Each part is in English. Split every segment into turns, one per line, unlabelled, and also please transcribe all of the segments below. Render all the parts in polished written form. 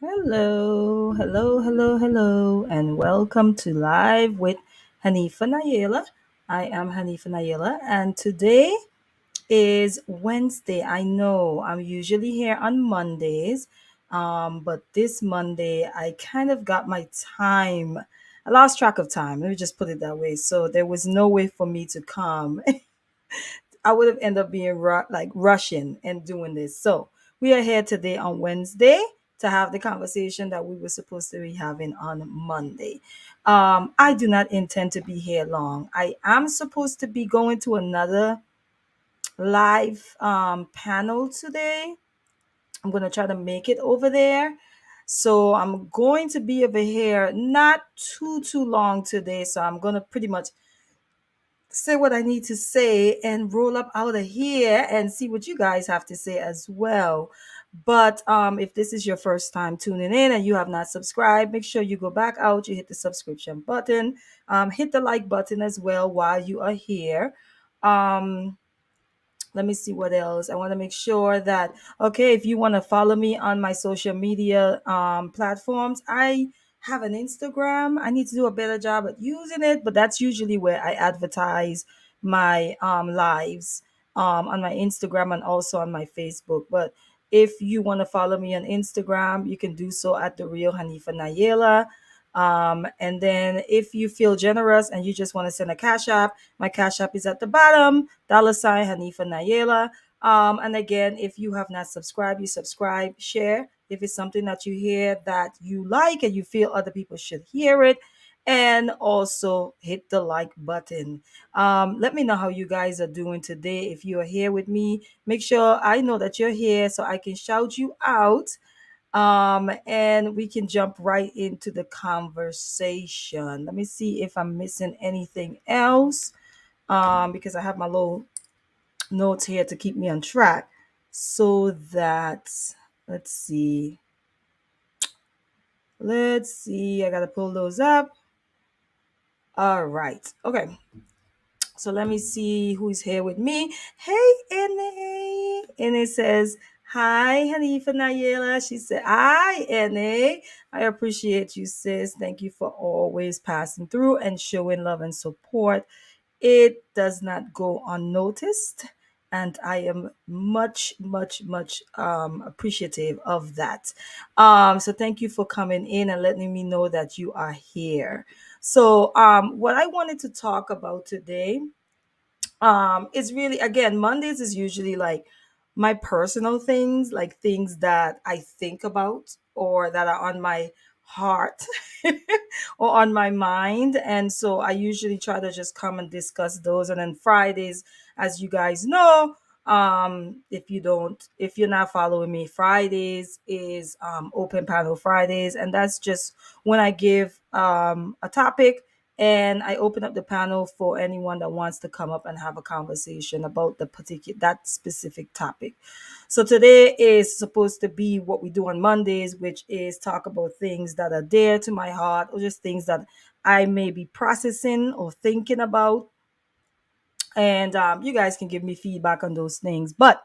Hello, hello, hello, hello, and welcome to Live with Hanifa Nayela. I am Hanifa Nayela, and today is Wednesday. I know I'm usually here on Mondays, but this Monday I kind of got my time. I lost track of time. Let me just put it that way. So there was no way for me to come. I would have ended up being like rushing and doing this. So we are here today on Wednesday to have the conversation that we were supposed to be having on Monday. I do not intend to be here long. I am supposed to be going to another live panel today. I'm going to try to make it over there. So I'm going to be over here not too long today. So I'm going to pretty much say what I need to say and roll up out of here and see what you guys have to say as well. But if this is your first time tuning in and you have not subscribed, make sure you go back out, you hit the subscription button, hit the like button as well while you are here. Um, let me see what else. I want to make sure that, okay, if you want to follow me on my social media platforms, I have an Instagram. I need to do a better job at using it, but that's usually where I advertise my lives on my Instagram and also on my Facebook. But if you want to follow me on Instagram, you can do so at the real Hanifa Nayela. And then if you feel generous and you just want to send a cash app, my cash app is at the bottom, $ Hanifa Nayela. And again, if you have not subscribed, you subscribe, share. If it's something that you hear that you like and you feel other people should hear it, and also hit the like button. Let me know how you guys are doing today. If you are here with me, make sure I know that you're here so I can shout you out, and we can jump right into the conversation. Let me see if I'm missing anything else, because I have my little notes here to keep me on track. So that, let's see, I gotta pull those up. All right, okay. So let me see who's here with me. Hey, NA. NA says, hi, Hanifa Nayela. She said, hi, NA. I appreciate you, sis. Thank you for always passing through and showing love and support. It does not go unnoticed. And I am much appreciative of that. So thank you for coming in and letting me know that you are here. So what I wanted to talk about today, it's really, again, Mondays is usually like my personal things, like things that I think about or that are on my heart or on my mind. And so I usually try to just come and discuss those. And then Fridays, as you guys know, if you're not following me, Fridays is open panel Fridays, and that's just when I give a topic and I open up the panel for anyone that wants to come up and have a conversation about that specific topic. So today is supposed to be what we do on Mondays, which is talk about things that are dear to my heart or just things that I may be processing or thinking about. And you guys can give me feedback on those things. But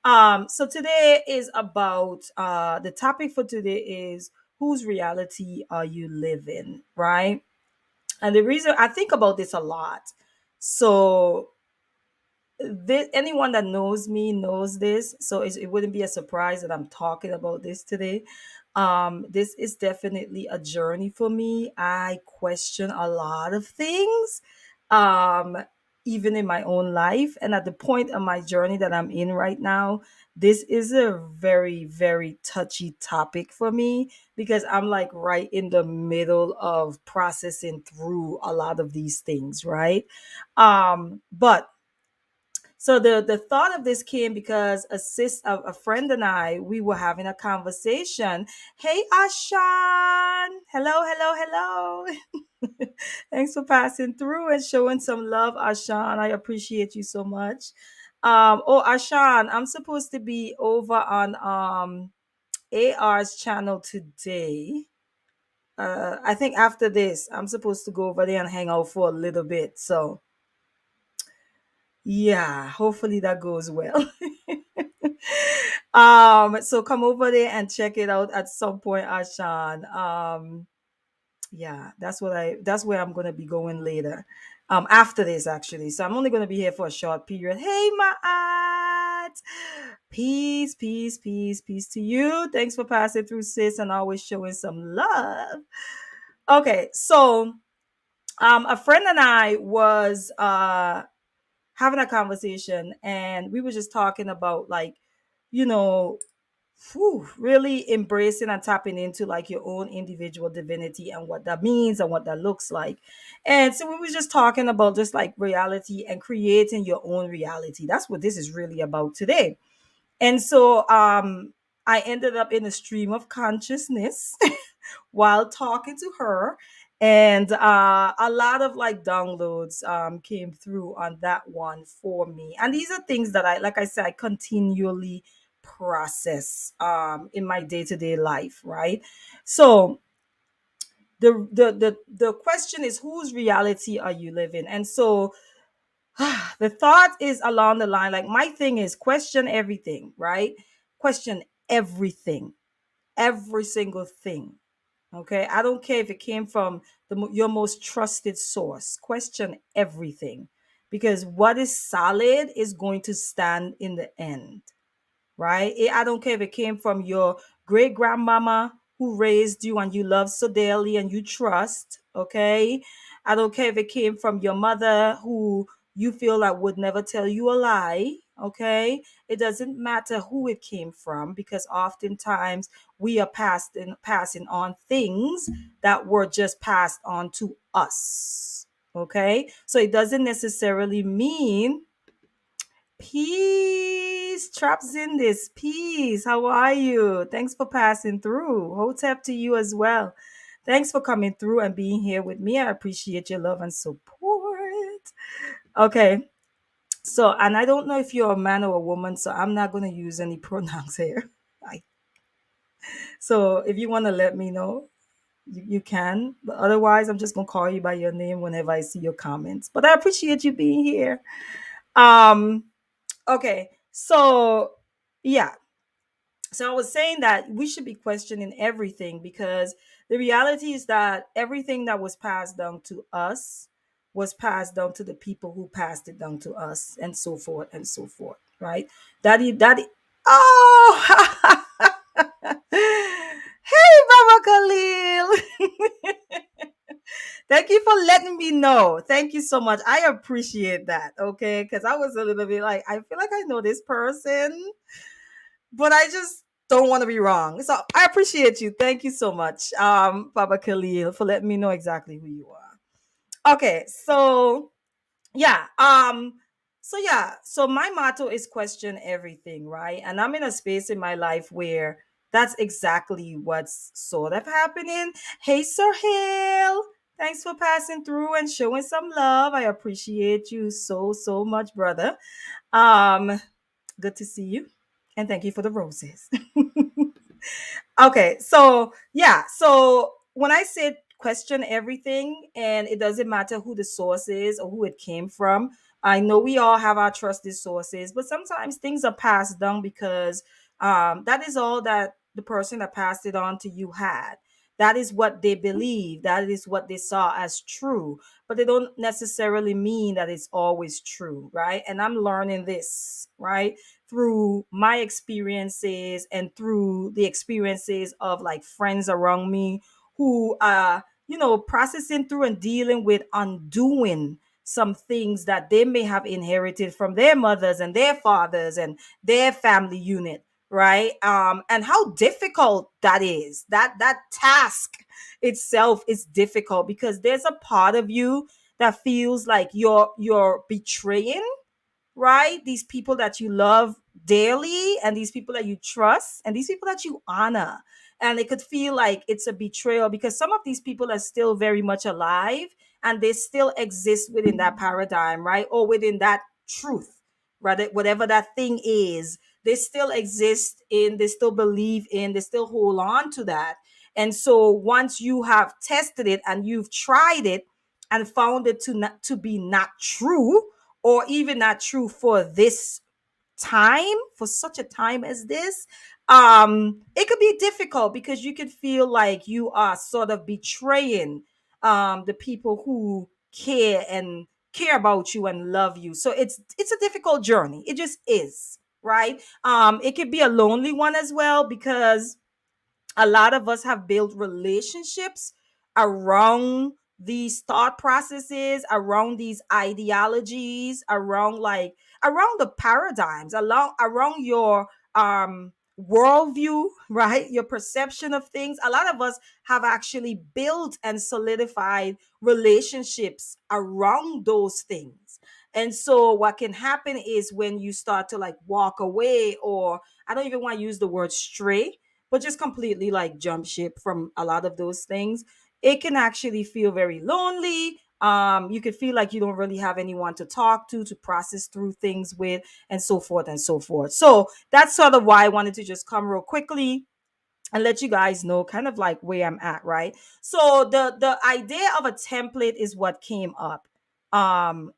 so today is about the topic for today is, whose reality are you living, right? And the reason I think about this a lot, so anyone that knows me knows this, so it wouldn't be a surprise that I'm talking about this today. This is definitely a journey for me. I question a lot of things, um, even in my own life, and at the point of my journey that I'm in right now, this is a very touchy topic for me because I'm like right in the middle of processing through a lot of these things, right? But so the thought of this came because a friend and I, we were having a conversation. Hey, Ashan. Hello. Thanks for passing through and showing some love, Ashan. I appreciate you so much. Oh, Ashan, I'm supposed to be over on AR's channel today. I think after this, I'm supposed to go over there and hang out for a little bit. So yeah, hopefully that goes well. So come over there and check it out at some point, Ashan. Yeah, that's where I'm gonna be going later. After this actually. So I'm only gonna be here for a short period. Hey Ma'at! Peace, peace, peace, peace to you. Thanks for passing through, sis, and always showing some love. Okay, so a friend and I was having a conversation, and we were just talking about, like, you know really embracing and tapping into like your own individual divinity and what that means and what that looks like. And so we were just talking about just like reality and creating your own reality. That's what this is really about today. And so I ended up in a stream of consciousness while talking to her, and a lot of like downloads came through on that one for me. And these are things that I, like I said, I continually process in my day-to-day life, right? So the question is, whose reality are you living? And so the thought is along the line, like, my thing is question everything, right? Question everything, every single thing. Okay, I don't care if it came from your most trusted source. Question everything, because what is solid is going to stand in the end, right? I don't care if it came from your great grandmama who raised you and you love so dearly and you trust, okay? I don't care if it came from your mother who you feel like would never tell you a lie, okay? It doesn't matter who it came from, because oftentimes we are passing on things that were just passed on to us, okay? So it doesn't necessarily mean. Peace, Traps in this. Peace. How are you? Thanks for passing through. Hotep to you as well. Thanks for coming through and being here with me. I appreciate your love and support. Okay. So, and I don't know if you're a man or a woman, so I'm not going to use any pronouns here. I, so, if you want to let me know, you can. But otherwise, I'm just going to call you by your name whenever I see your comments. But I appreciate you being here. Um, okay. So, yeah, so I was saying that we should be questioning everything, because the reality is that everything that was passed down to us was passed down to the people who passed it down to us, and so forth and so forth, right? Daddy. Oh, hey, Baba Khalil. Thank you for letting me know. Thank you so much. I appreciate that. Okay, because I was a little bit like, I feel like I know this person, but I just don't want to be wrong. So I appreciate you. Thank you so much, Baba Khalil, for letting me know exactly who you are. Okay, so yeah, so my motto is question everything, right? And I'm in a space in my life where that's exactly what's sort of happening. Hey, Sir Hill. Thanks for passing through and showing some love. I appreciate you so much, brother. Um, Good to see you. And thank you for the roses. Okay, so yeah, so when I said question everything, and it doesn't matter who the source is or who it came from, I know we all have our trusted sources, but sometimes things are passed down because that is all that the person that passed it on to you had. That is what they believe. That is what they saw as true, but they don't necessarily mean that it's always true, right? And I'm learning this, right? Through my experiences and through the experiences of like friends around me who are, processing through and dealing with undoing some things that they may have inherited from their mothers and their fathers and their family unit, right? And how difficult that is. That task itself is difficult, because there's a part of you that feels like you're betraying, right? These people that you love dearly, and these people that you trust, and these people that you honor. And it could feel like it's a betrayal, because some of these people are still very much alive, and they still exist within that paradigm, right? Or within that truth, right? Whatever that thing is, they still exist in, they still believe in, they still hold on to that. And so once you have tested it and you've tried it and found it to be not true, or even not true for this time, for such a time as this, it could be difficult because you could feel like you are sort of betraying the people who care about you and love you. So it's a difficult journey. It just is, right? It could be a lonely one as well, because a lot of us have built relationships around these thought processes, around these ideologies, around the paradigms, around your worldview, right? Your perception of things. A lot of us have actually built and solidified relationships around those things. And so what can happen is when you start to like walk away, or I don't even want to use the word stray, but just completely like jump ship from a lot of those things, it can actually feel very lonely. You could feel like you don't really have anyone to talk to process through things with, and so forth and so forth. So that's sort of why I wanted to just come real quickly and let you guys know kind of like where I'm at, right? So the idea of a template is what came up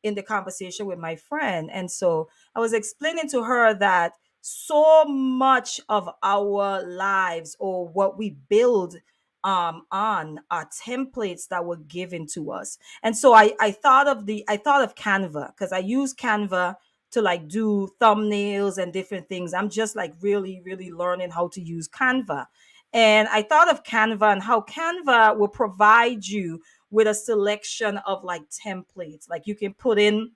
in the conversation with my friend. And so I was explaining to her that so much of our lives, or what we build on, are templates that were given to us. And so I thought of Canva, because I use Canva to like do thumbnails and different things. I'm just like really, really learning how to use Canva. And I thought of Canva and how Canva will provide you with a selection of like templates. Like you can put in,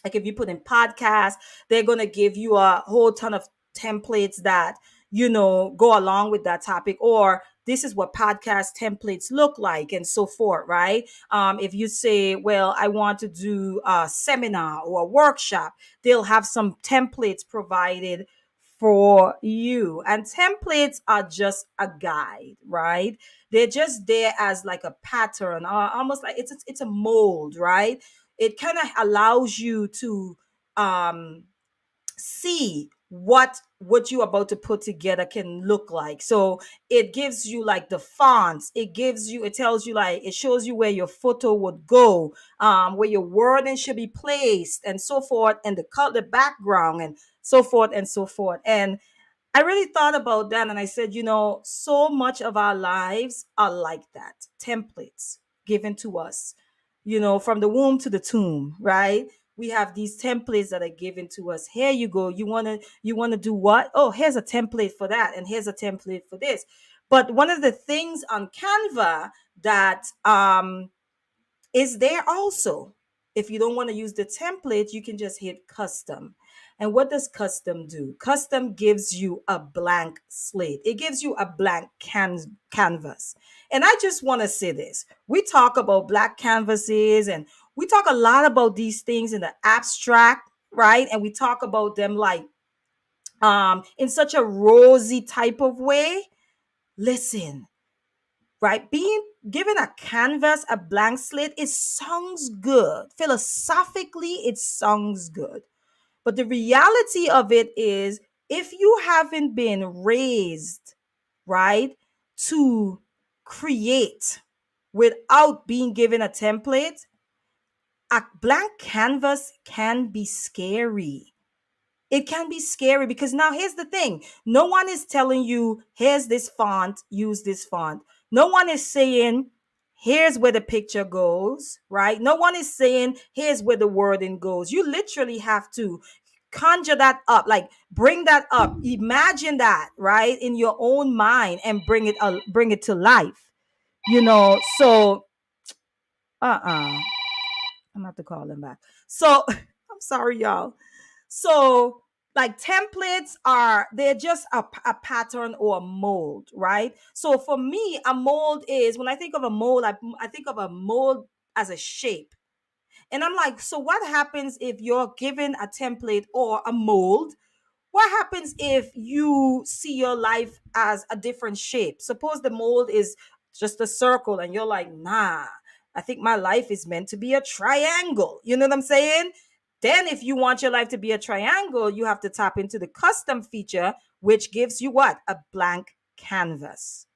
like if you put in podcast, they're going to give you a whole ton of templates that, go along with that topic, or this is what podcast templates look like, and so forth, right? If you say, well, I want to do a seminar or a workshop, they'll have some templates provided for you. And templates are just a guide, right? They're just there as like a pattern, or almost like it's a mold, right? It kind of allows you to um see what you're about to put together can look like. So it gives you like the fonts, it tells you, like, it shows you where your photo would go, where your wording should be placed, and so forth, and the color, the background, and so forth and so forth. And I really thought about that, and I said, so much of our lives are like that, templates given to us, from the womb to the tomb, right? We have these templates that are given to us. Here you go. You want to do what? Oh, here's a template for that, and here's a template for this. But one of the things on Canva that is there also, if you don't want to use the template, you can just hit custom. And what does custom do? Custom gives you a blank slate. It gives you a blank canvas. And I just want to say this. We talk about black canvases, and we talk a lot about these things in the abstract, right? And we talk about them like in such a rosy type of way. Listen, right? Being given a canvas, a blank slate, it sounds good. Philosophically, it sounds good. But the reality of it is, if you haven't been raised, right, to create without being given a template, a blank canvas can be scary. It can be scary because now here's the thing. No one is telling you, here's this font, use this font. No one is saying, here's where the picture goes, right? No one is saying, here's where the wording goes. You literally have to conjure that up, like bring that up, imagine that, right, in your own mind, and bring it to life. So I'm gonna have to call him back. So I'm sorry, y'all. So, like, templates they're just a pattern or a mold, right? So for me, a mold is, when I think of a mold, I think of a mold as a shape. And I'm like, so what happens if you're given a template or a mold? What happens if you see your life as a different shape? Suppose the mold is just a circle, and you're like, nah, I think my life is meant to be a triangle. You know what I'm saying? Then, if you want your life to be a triangle, you have to tap into the custom feature, which gives you what? A blank canvas.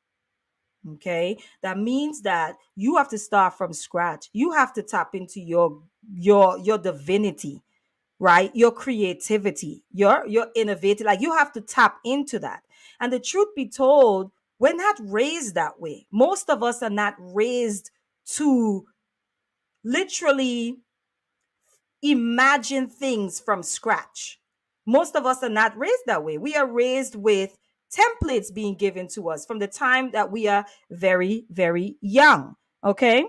Okay, that means that you have to start from scratch. You have to tap into your divinity, right? Your creativity, your innovative, like you have to tap into that. And the truth be told, we're not raised that way. Most of us are not raised to literally imagine things from scratch. Most of us are not raised that way. We are raised with templates being given to us from the time that we are very, very young. Okay.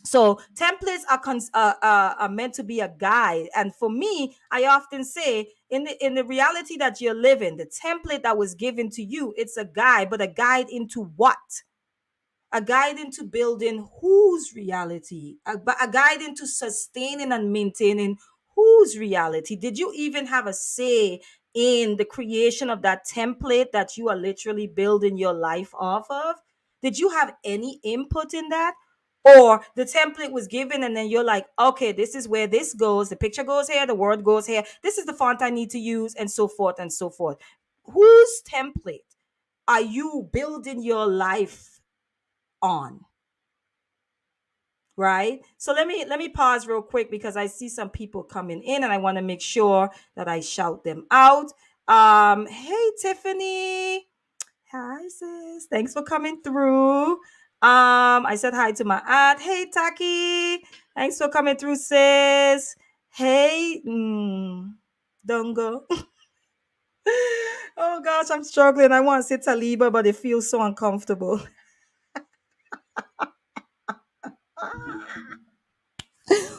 So templates are meant to be a guide, and for me, I often say, in the reality that you're living, the template that was given to you, it's a guide, but a guide into what? A guide into building whose reality? A guide into sustaining and maintaining whose reality? Did you even have a say in the creation of that template that you are literally building your life off of? Did you have any input in that? Or the template was given and then you're like, okay, this is where this goes. The picture goes here, the word goes here. This is the font I need to use, and so forth and so forth. Whose template are you building your life on? Right, so let me pause real quick because I see some people coming in and I want to make sure that I shout them out. Hey Tiffany, hi sis, thanks for coming through. I said hi to my aunt. Hey Taki, thanks for coming through sis. Hey Dongo. Oh gosh, I'm struggling. I want to say Taliba, but it feels so uncomfortable.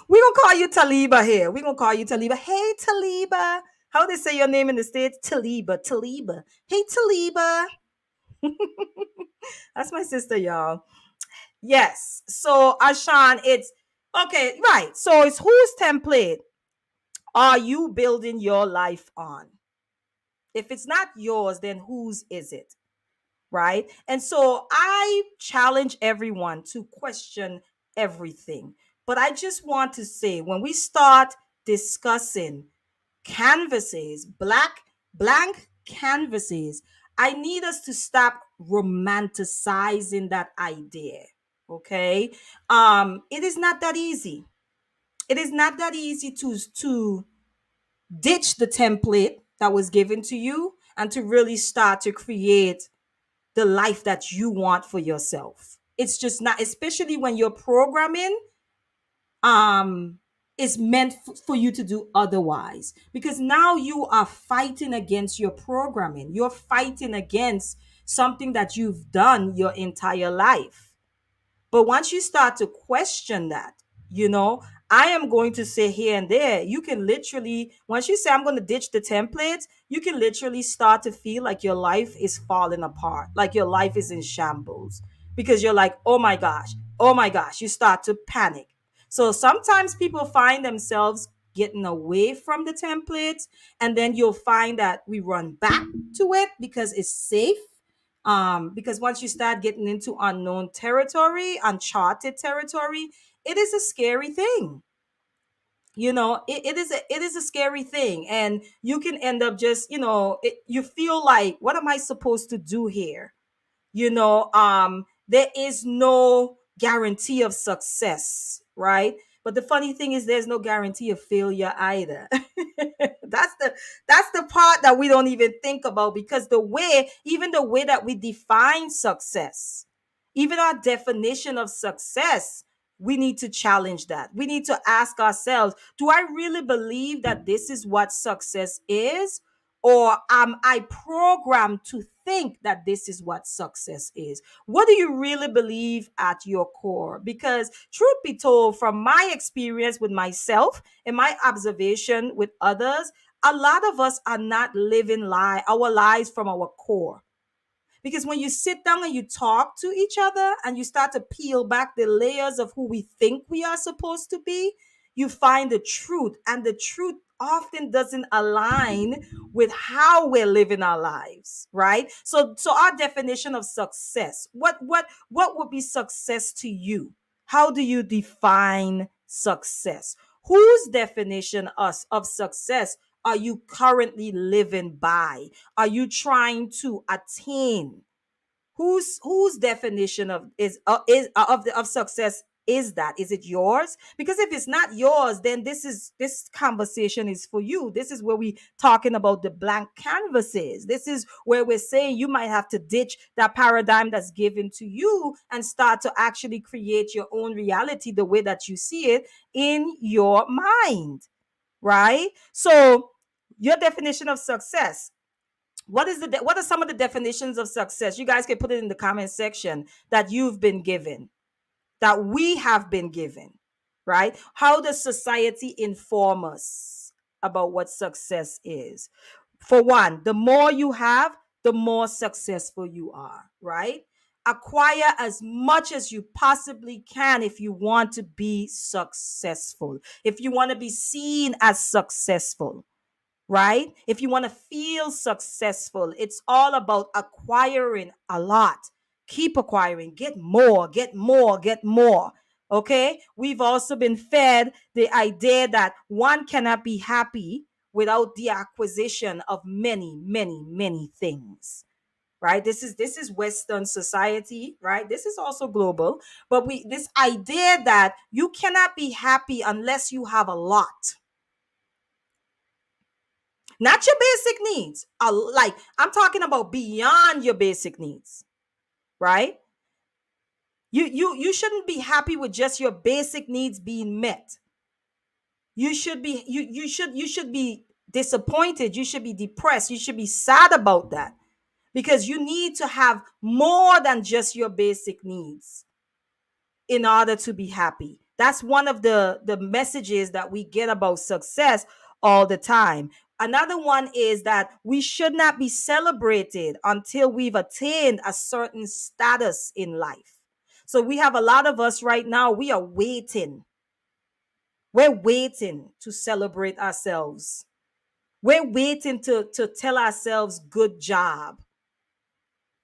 We gonna call you Taliba here. We gonna call you Taliba. Hey Taliba. How they say your name in the States? Taliba. Taliba. Hey Taliba. That's my sister, y'all. Yes. So Ashan, it's okay, right. So it's whose template are you building your life on? If it's not yours, then whose is it? Right? And so I challenge everyone to question everything. But I just want to say, when we start discussing canvases, blank canvases, I need us to stop romanticizing that idea. Okay? It is not that easy. It is not that easy to ditch the template that was given to you and to really start to create the life that you want for yourself. It's just not, especially when your programming um is meant for you to do otherwise, because now you are fighting against your programming. You're fighting against something that you've done your entire life. But once you start to question that, you know, I am going to say here and there, you can literally, once you say, I'm going to ditch the templates, you can literally start to feel like your life is falling apart, like your life is in shambles, because you're like, oh my gosh, you start to panic. So sometimes people find themselves getting away from the templates, and then you'll find that we run back to it because it's safe, because once you start getting into unknown territory, uncharted territory, it is a scary thing. You know, it is a scary thing, and you can end up just, you feel like, what am I supposed to do here? There is no guarantee of success, right? But the funny thing is, there's no guarantee of failure either. That's the part that we don't even think about, because even the way that we define success, even our definition of success, we need to challenge that. We need to ask ourselves, do I really believe that this is what success is? Or am I programmed to think that this is what success is? What do you really believe at your core? Because, truth be told, from my experience with myself and my observation with others, a lot of us are not living our lives from our core. Because when you sit down and you talk to each other and you start to peel back the layers of who we think we are supposed to be, you find the truth. And the truth often doesn't align with how we're living our lives, right? So our definition of success, what would be success to you? How do you define success? Whose definition of success are you currently living by? Are you trying to attain? Whose definition of success is that? Is it yours? Because if it's not yours, then this conversation is for you. This is where we talking about the blank canvases. This is where we're saying you might have to ditch that paradigm that's given to you and start to actually create your own reality the way that you see it in your mind, right? So your definition of success, what are some of the definitions of success? You guys can put it in the comment section that you've been given, that we have been given, right? How does society inform us about what success is? For one, the more you have, the more successful you are, right? Acquire as much as you possibly can if you want to be successful, if you want to be seen as successful, right? If you want to feel successful, it's all about acquiring a lot. Keep acquiring, get more, get more, get more. Okay? We've also been fed the idea that one cannot be happy without the acquisition of many, many, many things. Right? This is Western society, right? This is also global, but we this idea that you cannot be happy unless you have a lot, not your basic needs. Like I'm talking about beyond your basic needs, right? You shouldn't be happy with just your basic needs being met. You should be disappointed. You should be depressed. You should be sad about that because you need to have more than just your basic needs in order to be happy. That's one of the messages that we get about success all the time. Another one is that we should not be celebrated until we've attained a certain status in life. So we have a lot of us right now, we are waiting. We're waiting to celebrate ourselves. We're waiting to tell ourselves good job.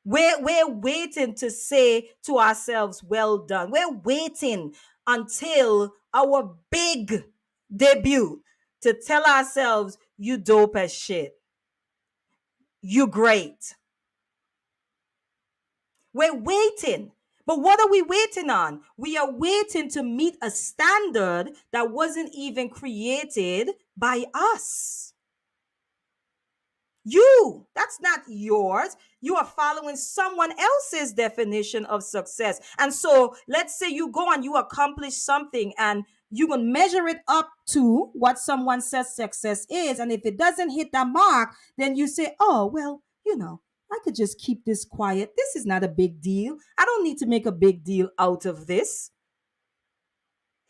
We're waiting to say to ourselves, well done. We're waiting until our big debut to tell ourselves, you dope as shit. You great. We're waiting. But what are we waiting on? We are waiting to meet a standard that wasn't even created by us. That's not yours. You are following someone else's definition of success. And so let's say you go and you accomplish something and you can measure it up to what someone says success is. And if it doesn't hit that mark, then you say, oh, well, I could just keep this quiet. This is not a big deal. I don't need to make a big deal out of this.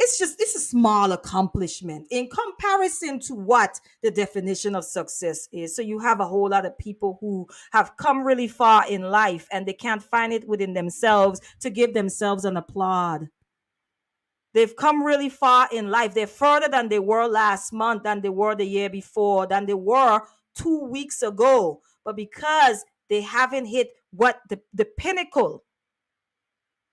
It's a small accomplishment in comparison to what the definition of success is. So you have a whole lot of people who have come really far in life and they can't find it within themselves to give themselves an applaud. They've come really far in life. They're further than they were last month, than they were the year before, than they were 2 weeks ago. But because they haven't hit what the pinnacle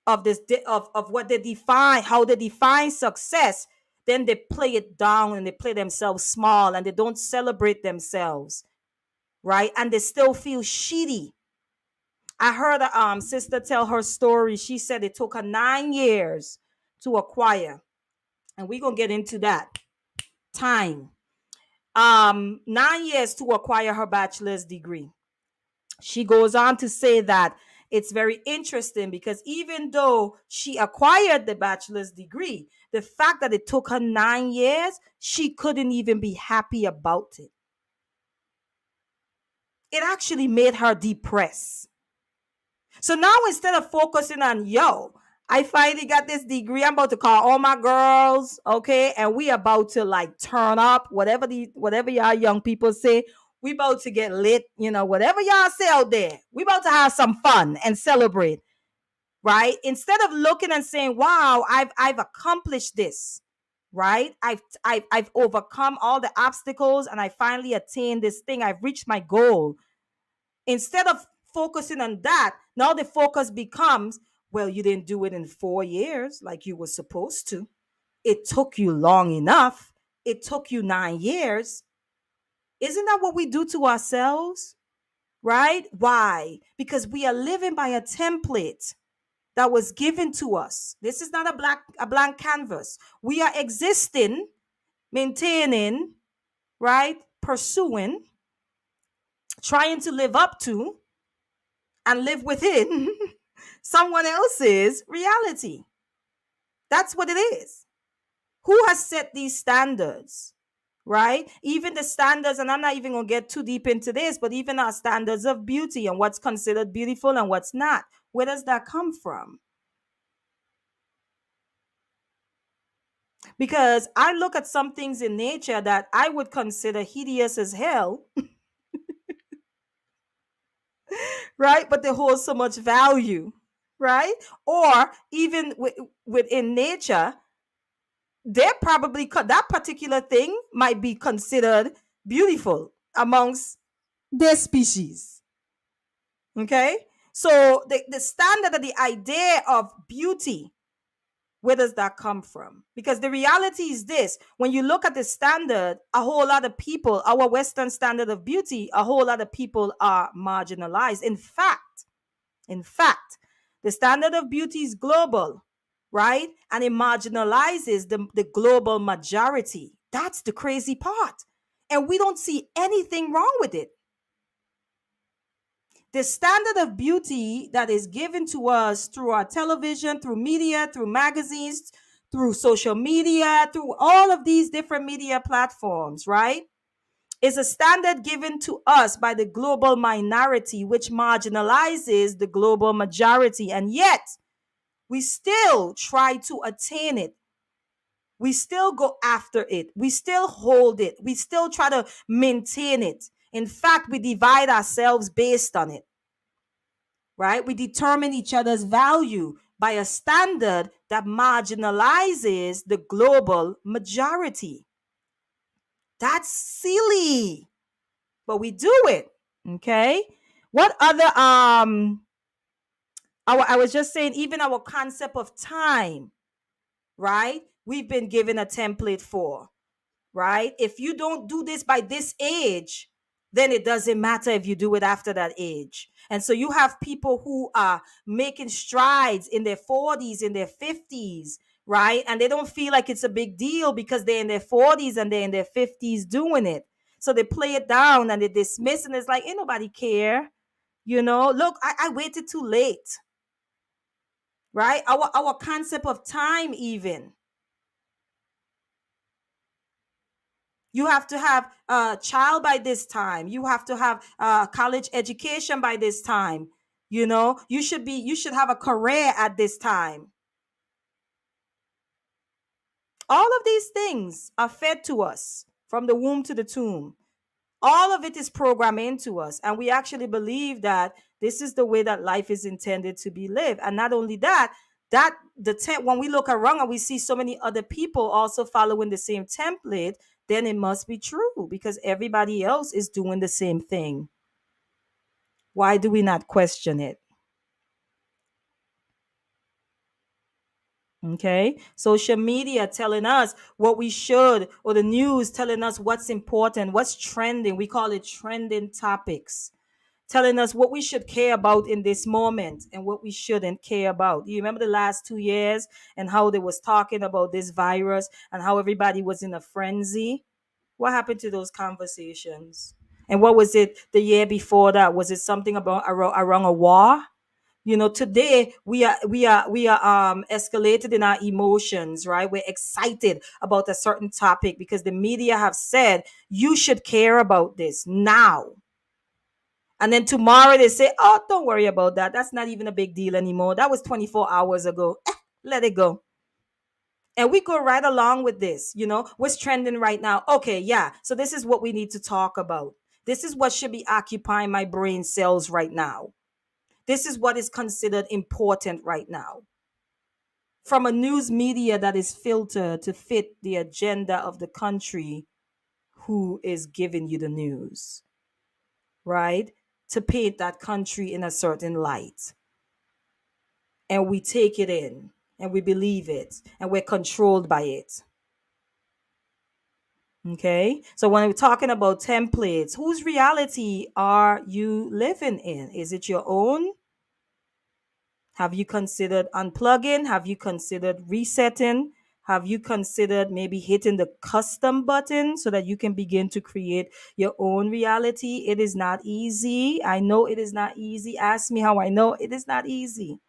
of this of what they define, how they define success, then they play it down and they play themselves small and they don't celebrate themselves, right? And they still feel shitty. I heard a sister tell her story. She said it took her 9 years to acquire, and we're gonna get into that time. 9 years to acquire her bachelor's degree. She goes on to say that it's very interesting because even though she acquired the bachelor's degree, the fact that it took her 9 years, she couldn't even be happy about it. It actually made her depressed. So now instead of focusing on, I finally got this degree, I'm about to call all my girls, okay? And we about to like turn up, whatever y'all young people say. We about to get lit, whatever y'all say out there. We about to have some fun and celebrate, right? Instead of looking and saying, "Wow, I've accomplished this," right? I've overcome all the obstacles and I finally attained this thing. I've reached my goal. Instead of focusing on that, now the focus becomes, well, you didn't do it in 4 years like you were supposed to. It took you long enough. It took you 9 years. Isn't that what we do to ourselves? Right? Why? Because we are living by a template that was given to us. This is not a blank canvas. We are existing, maintaining, right? Pursuing, trying to live up to and live within someone else's reality. That's what it is. Who has set these standards? Right? Even the standards, and I'm not even going to get too deep into this, but even our standards of beauty and what's considered beautiful and what's not. Where does that come from? Because I look at some things in nature that I would consider hideous as hell, right? But they hold so much value, right? Or even within nature, they're probably that particular thing might be considered beautiful amongst their species. Okay, so the standard of the idea of beauty, where does that come from? Because the reality is this: when you look at the standard, a whole lot of people, our Western standard of beauty, a whole lot of people are marginalized. In fact, the standard of beauty is global, right? And it marginalizes the global majority. That's the crazy part. And we don't see anything wrong with it. The standard of beauty that is given to us through our television, through media, through magazines, through social media, through all of these different media platforms, right? Is a standard given to us by the global minority, which marginalizes the global majority. And yet, we still try to attain it. We still go after it. We still hold it. We still try to maintain it. In fact, we divide ourselves based on it, right? We determine each other's value by a standard that marginalizes the global majority. That's silly, but we do it. Okay. What other I was just saying, even our concept of time, right? We've been given a template for, right? If you don't do this by this age, then it doesn't matter if you do it after that age. And so you have people who are making strides in their 40s, in their 50s, right? And they don't feel like it's a big deal because they're in their 40s and they're in their 50s doing it. So they play it down and they dismiss, and it's like, ain't nobody care. Look, I waited too late, right? Our concept of time, even. You have to have a child by this time. You have to have a college education by this time. You should have a career at this time. All of these things are fed to us from the womb to the tomb. All of it is programmed into us, and we actually believe that this is the way that life is intended to be lived. And not only that, when we look around and we see so many other people also following the same template, then it must be true because everybody else is doing the same thing. Why do we not question it? Okay, social media telling us what we should, or the news telling us what's important, what's trending. We call it trending topics, telling us what we should care about in this moment and what we shouldn't care about. Do you remember the last 2 years and how they was talking about this virus and how everybody was in a frenzy? What happened to those conversations? And what was it the year before that? Was it something about around a war? Today we are escalated in our emotions, right? We're excited about a certain topic because the media have said you should care about this now. And then tomorrow they say, oh, don't worry about that. That's not even a big deal anymore. That was 24 hours ago. Let it go. And we go right along with this. What's trending right now? Okay, yeah. So this is what we need to talk about. This is what should be occupying my brain cells right now. This is what is considered important right now. From a news media that is filtered to fit the agenda of the country who is giving you the news, right? To paint that country in a certain light. And we take it in and we believe it and we're controlled by it. Okay. So when we're talking about templates, whose reality are you living in? Is it your own? Have you considered unplugging? Have you considered resetting? Have you considered maybe hitting the custom button so that you can begin to create your own reality? It is not easy. I know it is not easy. Ask me how I know it is not easy.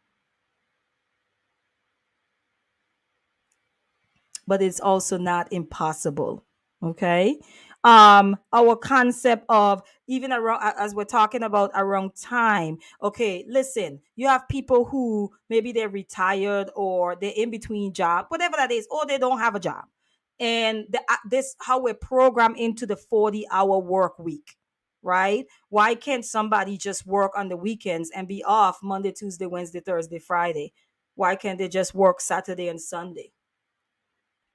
But it's also not impossible. Okay. Our concept of even around as we're talking about around time. Okay, listen, you have people who maybe they're retired or they're in between job, whatever that is, or they don't have a job. And this how we're programmed into the 40-hour work week, right? Why can't somebody just work on the weekends and be off Monday, Tuesday, Wednesday, Thursday, Friday? Why can't they just work Saturday and Sunday?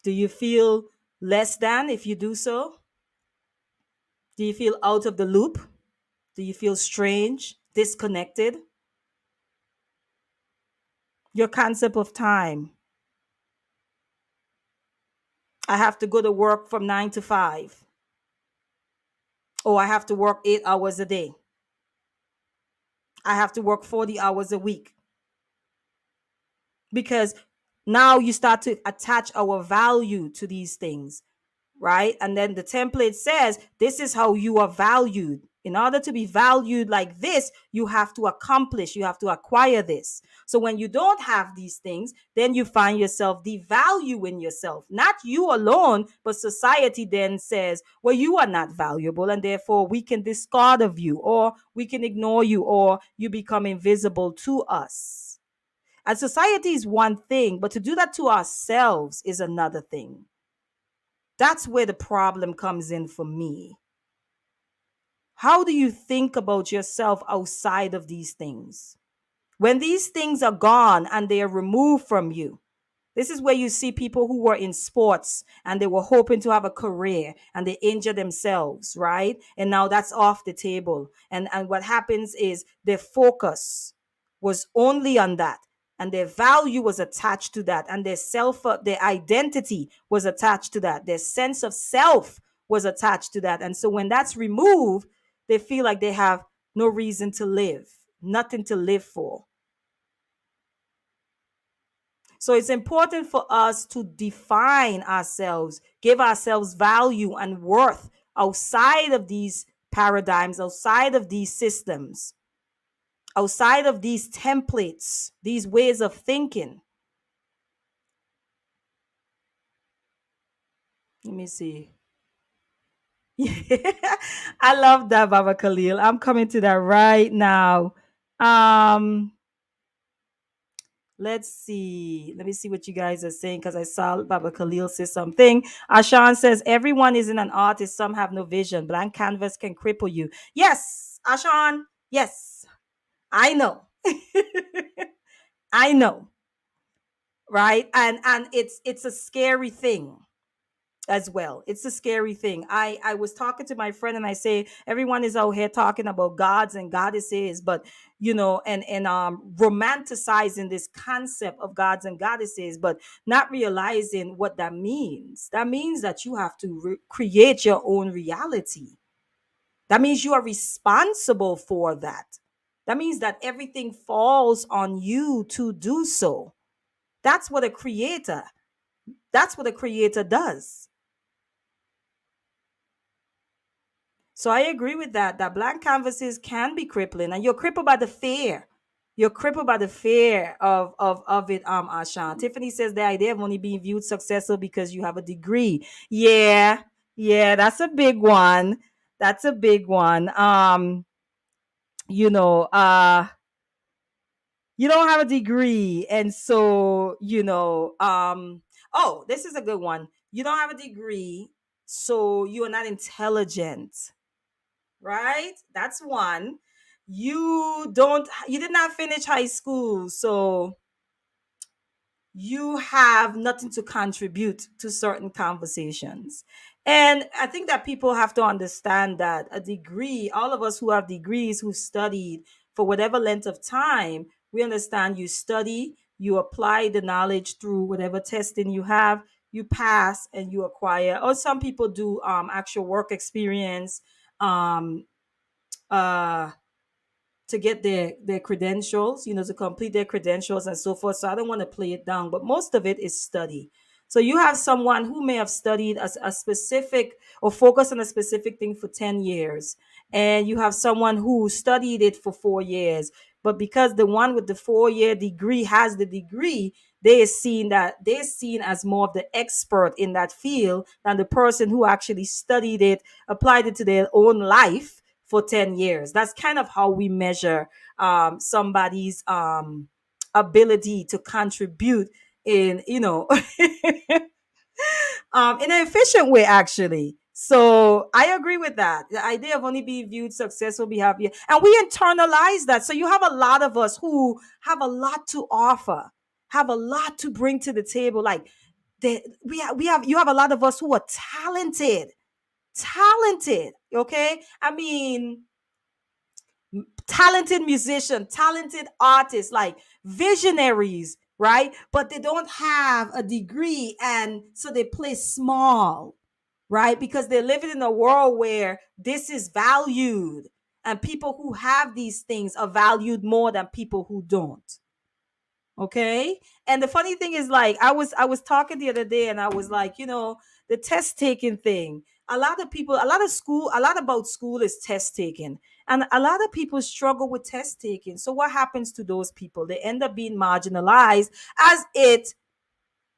Do you feel less than if you do so? Do you feel out of the loop? Do you feel strange, disconnected? Your concept of time. I have to go to work from 9 to 5. Or I have to work 8 hours a day. I have to work 40 hours a week. Because now you start to attach our value to these things, right? And then the template says this is how you are valued. In order to be valued like this, you have to accomplish, you have to acquire this. So when you don't have these things, then you find yourself devaluing yourself. Not you alone, but society then says, well, you are not valuable, and therefore we can discard of you, or we can ignore you, or you become invisible to us. And society is one thing, but to do that to ourselves is another thing. That's where the problem comes in for me. How do you think about yourself outside of these things? When these things are gone and they are removed from you, this is where you see people who were in sports and they were hoping to have a career and they injure themselves, right? And now that's off the table. And what happens is their focus was only on that. And their value was attached to that. And their identity was attached to that. Their sense of self was attached to that. And so when that's removed, they feel like they have no reason to live, nothing to live for. So it's important for us to define ourselves, give ourselves value and worth outside of these paradigms, outside of these systems, outside of these templates, these ways of thinking. Let me see. I love that, Baba Khalil. I'm coming to that right now. Um, Let's see. Let me see what you guys are saying because I saw Baba Khalil say something. Ashan says, everyone isn't an artist. Some have no vision. Blank canvas can cripple you. Yes, Ashan. Yes, I know. I know. Right. And it's a scary thing as well. It's a scary thing. I was talking to my friend and I say everyone is out here talking about gods and goddesses, but and romanticizing this concept of gods and goddesses, but not realizing what that means. That means that you have to create your own reality. That means you are responsible for that. That means that everything falls on you to do so. That's what a creator. That's what a creator does. So I agree with that. That blank canvases can be crippling, and you're crippled by the fear. You're crippled by the fear of it. Ashan. Tiffany says the idea of only being viewed successful because you have a degree. Yeah, yeah, that's a big one. That's a big one. You know, you don't have a degree, and so oh, this is a good one. You don't have a degree, so you are not intelligent, right? That's one. You did not finish high school, so you have nothing to contribute to certain conversations. And I think that people have to understand that a degree, all of us who have degrees, who studied for whatever length of time, we understand you study, you apply the knowledge through whatever testing you have, you pass and you acquire. Or some people do actual work experience, um, uh, to get their credentials, to complete their credentials and so forth. So I don't want to play it down, but most of it is study. So you have someone who may have studied a specific or focused on a specific thing for 10 years, and you have someone who studied it for 4 years. But because the one with the 4 year degree has the degree, they're seen as more of the expert in that field than the person who actually studied it, applied it to their own life for 10 years. That's kind of how we measure somebody's ability to contribute in, in an efficient way, actually. So I agree with that. The idea of only being viewed successful behavior, and we internalize that. So you have a lot of us who have a lot to offer, have a lot to bring to the table. Like you have a lot of us who are talented. Okay, I mean, talented musician, talented artists, like visionaries, right? But they don't have a degree, and so they play small, right? Because they're living in a world where this is valued, and people who have these things are valued more than people who don't. Okay. And the funny thing is, like, I was talking the other day, and I was like, the test taking thing. A lot of people, a lot about school is test taking. And a lot of people struggle with test taking. So what happens to those people? They end up being marginalized as it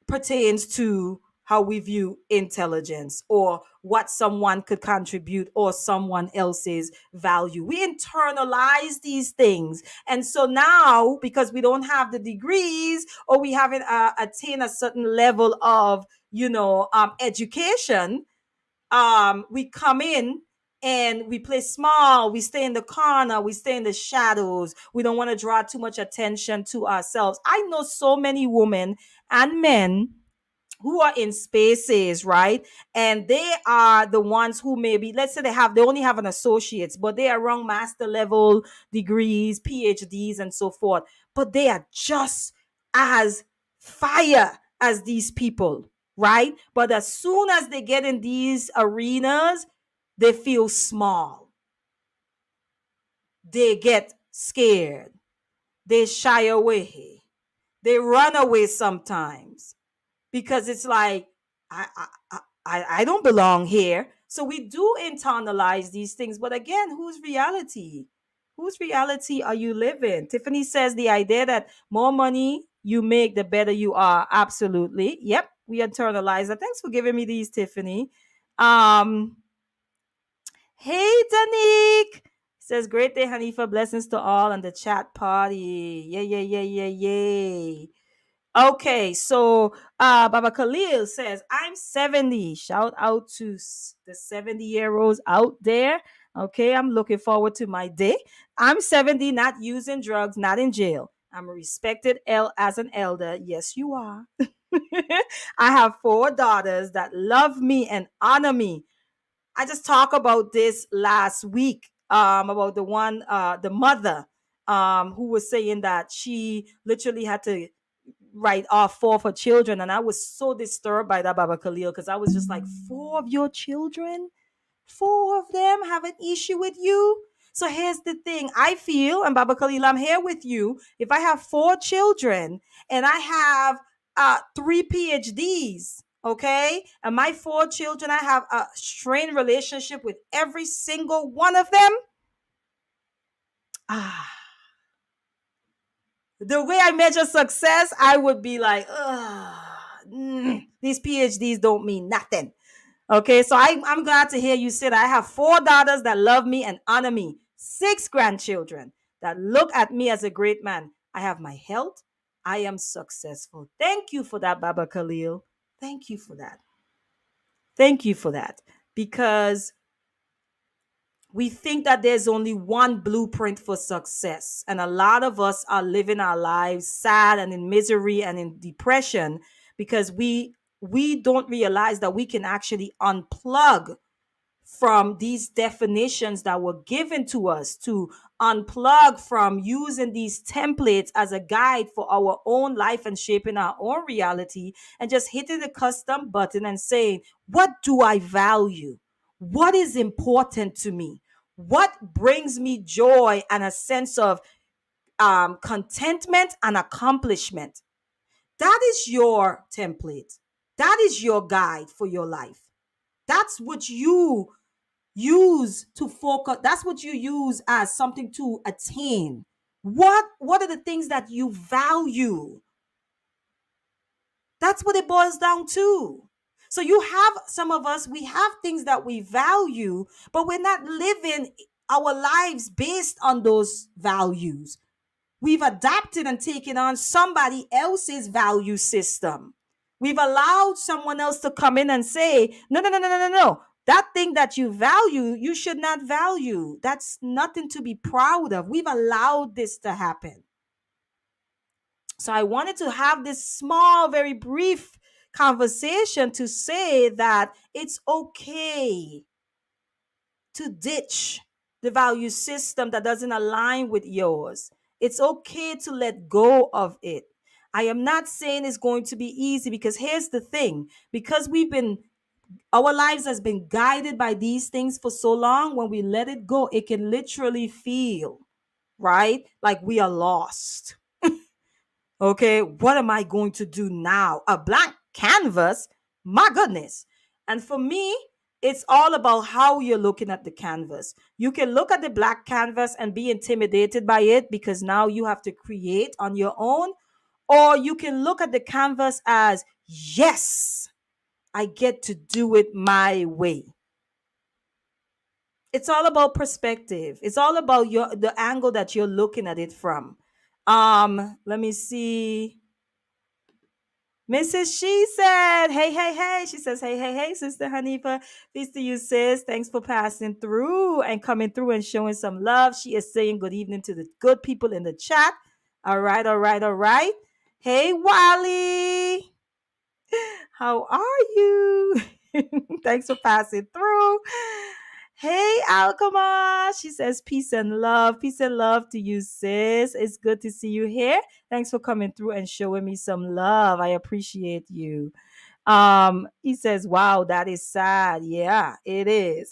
pertains to how we view intelligence or what someone could contribute or someone else's value. We internalize these things. And so now, because we don't have the degrees or we haven't attained a certain level of, education, we come in and we play small, we stay in the corner, we stay in the shadows, we don't want to draw too much attention to ourselves. I know so many women and men who are in spaces, right? And they are the ones who maybe, let's say they only have an associate's, but they are around master level degrees, PhDs, and so forth. But they are just as fire as these people, right? But as soon as they get in these arenas, they feel small. They get scared. They shy away. They run away sometimes because it's like, I, I don't belong here. So we do internalize these things. But again, whose reality? Whose reality are you living? Tiffany says the idea that more money you make, the better you are. Absolutely. Yep. We internalize that. Thanks for giving me these, Tiffany. Um, hey, Danik. Says, great day, Hanifa. Blessings to all on the chat party. Yeah, yeah, yeah, yeah, yeah. Okay, so Baba Khalil says, I'm 70. Shout out to the 70-year-olds out there. Okay, I'm looking forward to my day. I'm 70, not using drugs, not in jail. I'm a respected as an elder. Yes, you are. I have 4 daughters that love me and honor me. I just talked about this last week, about the mother, who was saying that she literally had to write off 4 of her children. And I was so disturbed by that, Baba Khalil, because I was just like, 4 of your children? 4 of them have an issue with you? So here's the thing. I feel, and Baba Khalil, I'm here with you. If I have 4 children and I have 3 PhDs, okay, and my 4 children, I have a strained relationship with every single one of them. Ah, the way I measure success, I would be like, these PhDs don't mean nothing. Okay, so I'm glad to hear you say that. I have 4 daughters that love me and honor me, 6 grandchildren that look at me as a great man. I have my health. I am successful. Thank you for that, Baba Khalil. Thank you for that. Thank you for that. Because we think that there's only one blueprint for success. And a lot of us are living our lives sad and in misery and in depression because we don't realize that we can actually unplug from these definitions that were given to us, to unplug from using these templates as a guide for our own life and shaping our own reality, and just hitting the custom button and saying, what do I value? What is important to me? What brings me joy and a sense of contentment and accomplishment? That is your template. That is your guide for your life. That's what you use to focus. That's what you use as something to attain. What are the things that you value? That's what it boils down to. So you have some of us, we have things that we value, but we're not living our lives based on those values. We've adapted and taken on somebody else's value system. We've allowed someone else to come in and say, no, no, no, no, no, no, no. That thing that you value, you should not value. That's nothing to be proud of. We've allowed this to happen. So I wanted to have this small, very brief conversation to say that it's okay to ditch the value system that doesn't align with yours. It's okay to let go of it. I am not saying it's going to be easy, because here's the thing, because our lives has been guided by these things for so long. When we let it go, it can literally feel, right, like we are lost. Okay, what am I going to do now? A blank canvas? My goodness. And for me, it's all about how you're looking at the canvas. You can look at the black canvas and be intimidated by it because now you have to create on your own. Or you can look at the canvas as, yes, I get to do it my way. It's all about perspective. It's all about the angle that you're looking at it from. Let me see. Mrs. She said, hey, hey, hey. She says, hey, hey, hey, Sister Hanifa. Peace to you, sis. Thanks for passing through and coming through and showing some love. She is saying good evening to the good people in the chat. All right, all right, all right. Hey, Wally. How are you? Thanks for passing through. Hey, Alkama. She says, peace and love. Peace and love to you, sis. It's good to see you here. Thanks for coming through and showing me some love. I appreciate you. He says, wow, that is sad. Yeah, it is.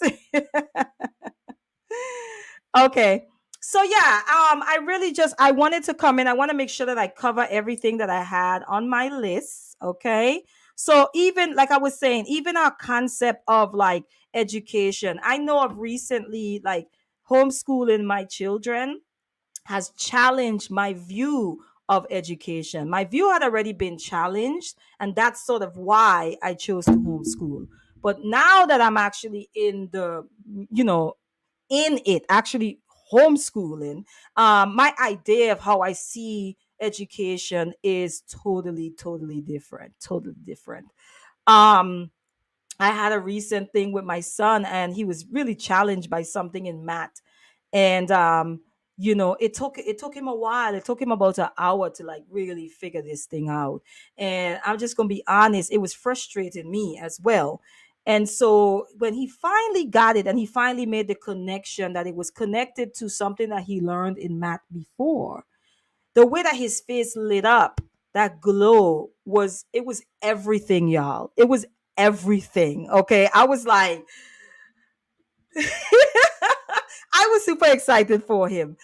Okay. So yeah, I wanted to come in. I want to make sure that I cover everything that I had on my list. Okay. So even like I was saying, even our concept of like education, I know of recently like homeschooling my children has challenged my view of education. My view had already been challenged, and that's sort of why I chose to homeschool. But now that I'm actually you know, in it, actually homeschooling, my idea of how I see education is totally, totally different. Totally different. Um, I had a recent thing with my son, and he was really challenged by something in math. And it took him a while. It took him about an hour to like really figure this thing out. And I'm just gonna be honest, it was frustrating me as well. And so when he finally got it and he finally made the connection that it was connected to something that he learned in math before, the way that his face lit up, that glow was everything, y'all. It was everything. Okay. I was like, I was super excited for him.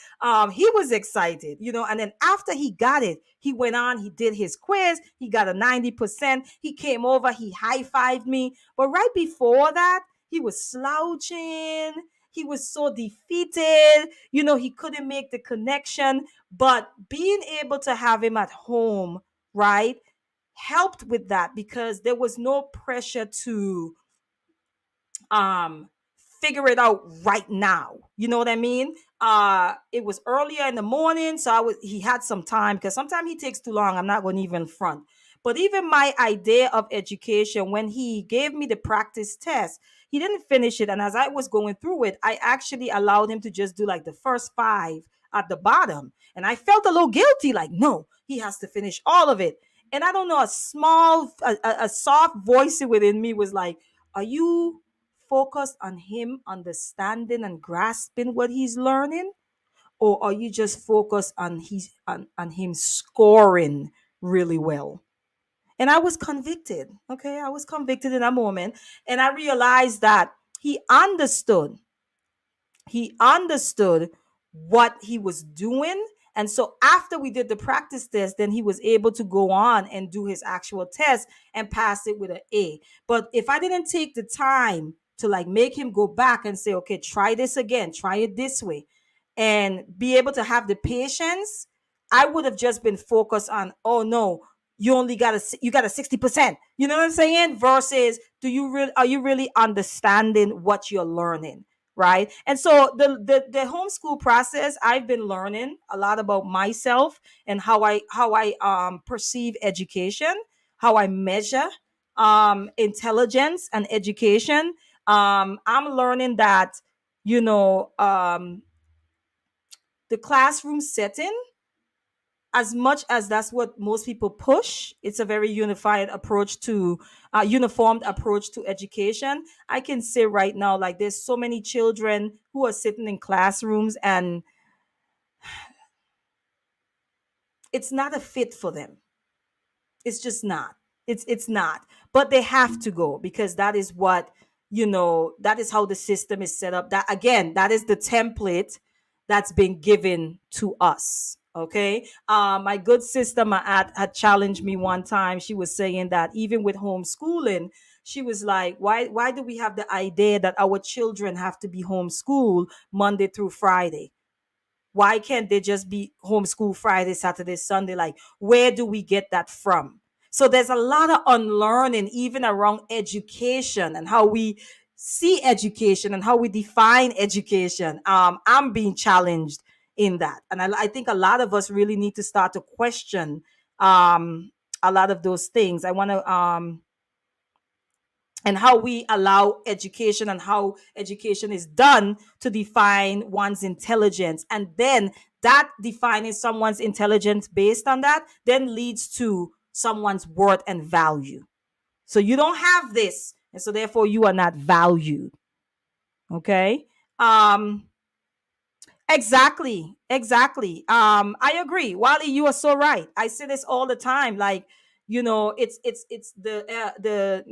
He was excited, and then after he got it, he went on, he did his quiz, he got a 90%. He came over, he high-fived me. But right before that, he was slouching. He was so defeated. He couldn't make the connection. But being able to have him at home, right, helped with that because there was no pressure to um figure it out right now. You know what I mean? It was earlier in the morning, so he had some time because sometimes he takes too long. I'm not going to even front. But even my idea of education, when he gave me the practice test, he didn't finish it. And as I was going through it, I actually allowed him to just do like the first five at the bottom. And I felt a little guilty, like, no, he has to finish all of it. And I don't know, a soft voice within me was like, are you focused on him understanding and grasping what he's learning, or are you just focused on him scoring really well? And I was convicted. Okay, I was convicted in a moment, and I realized that he understood He understood what he was doing. And so after we did the practice test, then he was able to go on and do his actual test and pass it with an A. But if I didn't take the time to like make him go back and say, okay, try this again, try it this way, and be able to have the patience, I would have just been focused on, oh no, you got a 60%. You know what I'm saying? Versus, are you really understanding what you're learning? Right. And so the homeschool process, I've been learning a lot about myself and how I perceive education, how I measure intelligence and education. I'm learning that, you know, the classroom setting, as much as that's what most people push, it's a very uniformed approach to education. I can say right now, like, there's so many children who are sitting in classrooms and it's not a fit for them. It's just not. It's not. But they have to go because that is what, that is how the system is set up. That, again, that is the template that's been given to us. Okay. My good sister Maat had challenged me one time. She was saying that even with homeschooling, she was like, why do we have the idea that our children have to be homeschooled Monday through Friday? Why can't they just be homeschool Friday, Saturday, Sunday? Like, where do we get that from? So there's a lot of unlearning, even around education and how we see education and how we define education. I'm being challenged in that. And I think a lot of us really need to start to question a lot of those things. I want to and how we allow education and how education is done to define one's intelligence. And then that defining someone's intelligence based on that then leads to someone's worth and value. So you don't have this, and so therefore you are not valued. Okay. Exactly. Exactly. I agree. Wally, you are so right. I say this all the time. Like, it's the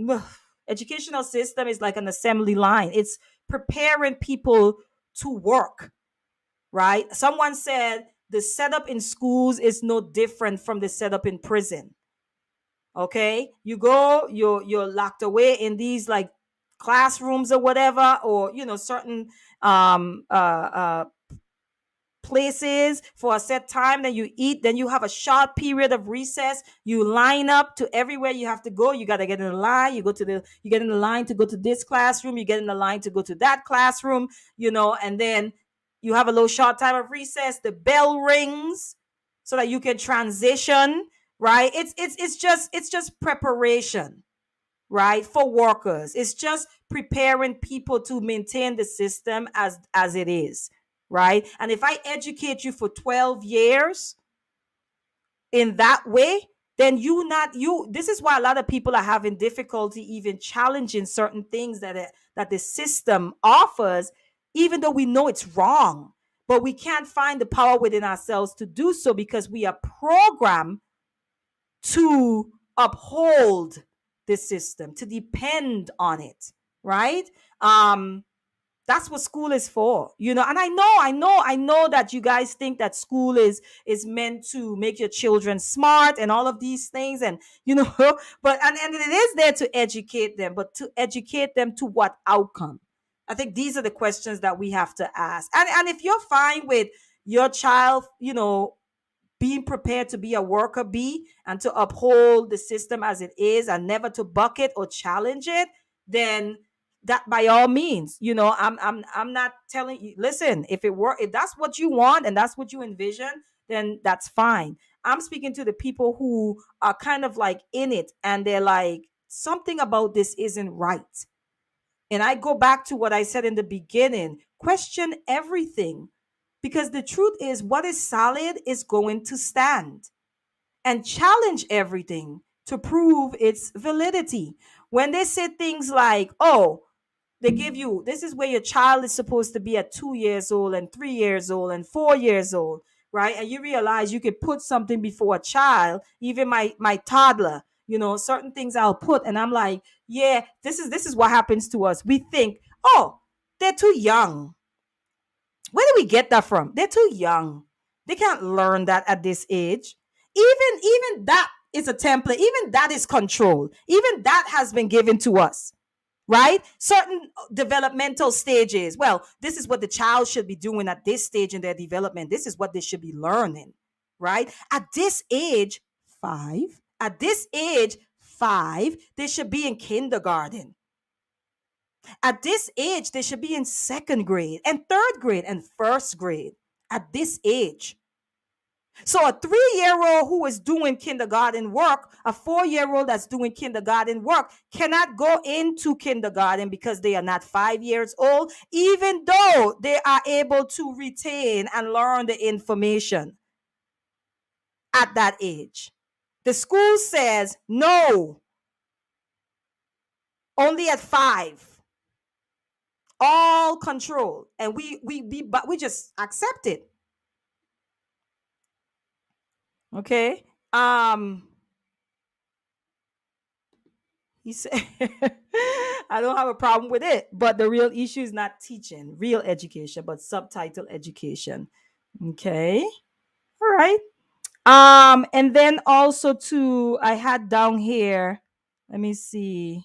educational system is like an assembly line. It's preparing people to work, right? Someone said the setup in schools is no different from the setup in prison. Okay? You go, you're locked away in these like classrooms or whatever, or certain places for a set time, then you eat, then you have a short period of recess, you line up to everywhere you have to go, you got to get in the line, you get in the line to go to this classroom, you get in the line to go to that classroom, and then you have a little short time of recess, the bell rings so that you can transition, right? It's just preparation, right, for workers. It's just preparing people to maintain the system as it is, right? And if I educate you for 12 years in that way, then this is why a lot of people are having difficulty even challenging certain things that the system offers, even though we know it's wrong. But we can't find the power within ourselves to do so because we are programmed to uphold this system, to depend on it, right? That's what school is for, and I know that you guys think that school is meant to make your children smart and all of these things, and but it is there to educate them, but to educate them to what outcome? I think these are the questions that we have to ask. And if you're fine with your child, being prepared to be a worker bee and to uphold the system as it is and never to buck it or challenge it, then that, by all means, I'm not telling you, listen, if that's what you want and that's what you envision, then that's fine. I'm speaking to the people who are kind of like in it and they're like, something about this isn't right. And I go back to what I said in the beginning: question everything, because the truth is, what is solid is going to stand, and challenge everything to prove its validity. When they say things like, oh, they give you, this is where your child is supposed to be at 2 years old and 3 years old and 4 years old, right? And you realize you could put something before a child, even my toddler, certain things I'll put, and I'm like, yeah, this is what happens to us. We think, oh, they're too young. Where do we get that from? They're too young. They can't learn that at this age. Even that is a template. Even that is control. Even that has been given to us, right? Certain developmental stages. Well, this is what the child should be doing at this stage in their development. This is what they should be learning, right? At this age, 5. At this age, 5, they should be in kindergarten. At this age, they should be in second grade and third grade and first grade at this age. So a 3-year old who is doing kindergarten work, a 4-year old that's doing kindergarten work cannot go into kindergarten because they are not 5 years old, even though they are able to retain and learn the information at that age. The school says no, only at 5. All control, and we just accept it. Okay. He said, I don't have a problem with it, but the real issue is not teaching real education, but subtitle education. Okay. All right. And then also too, I had down here, let me see.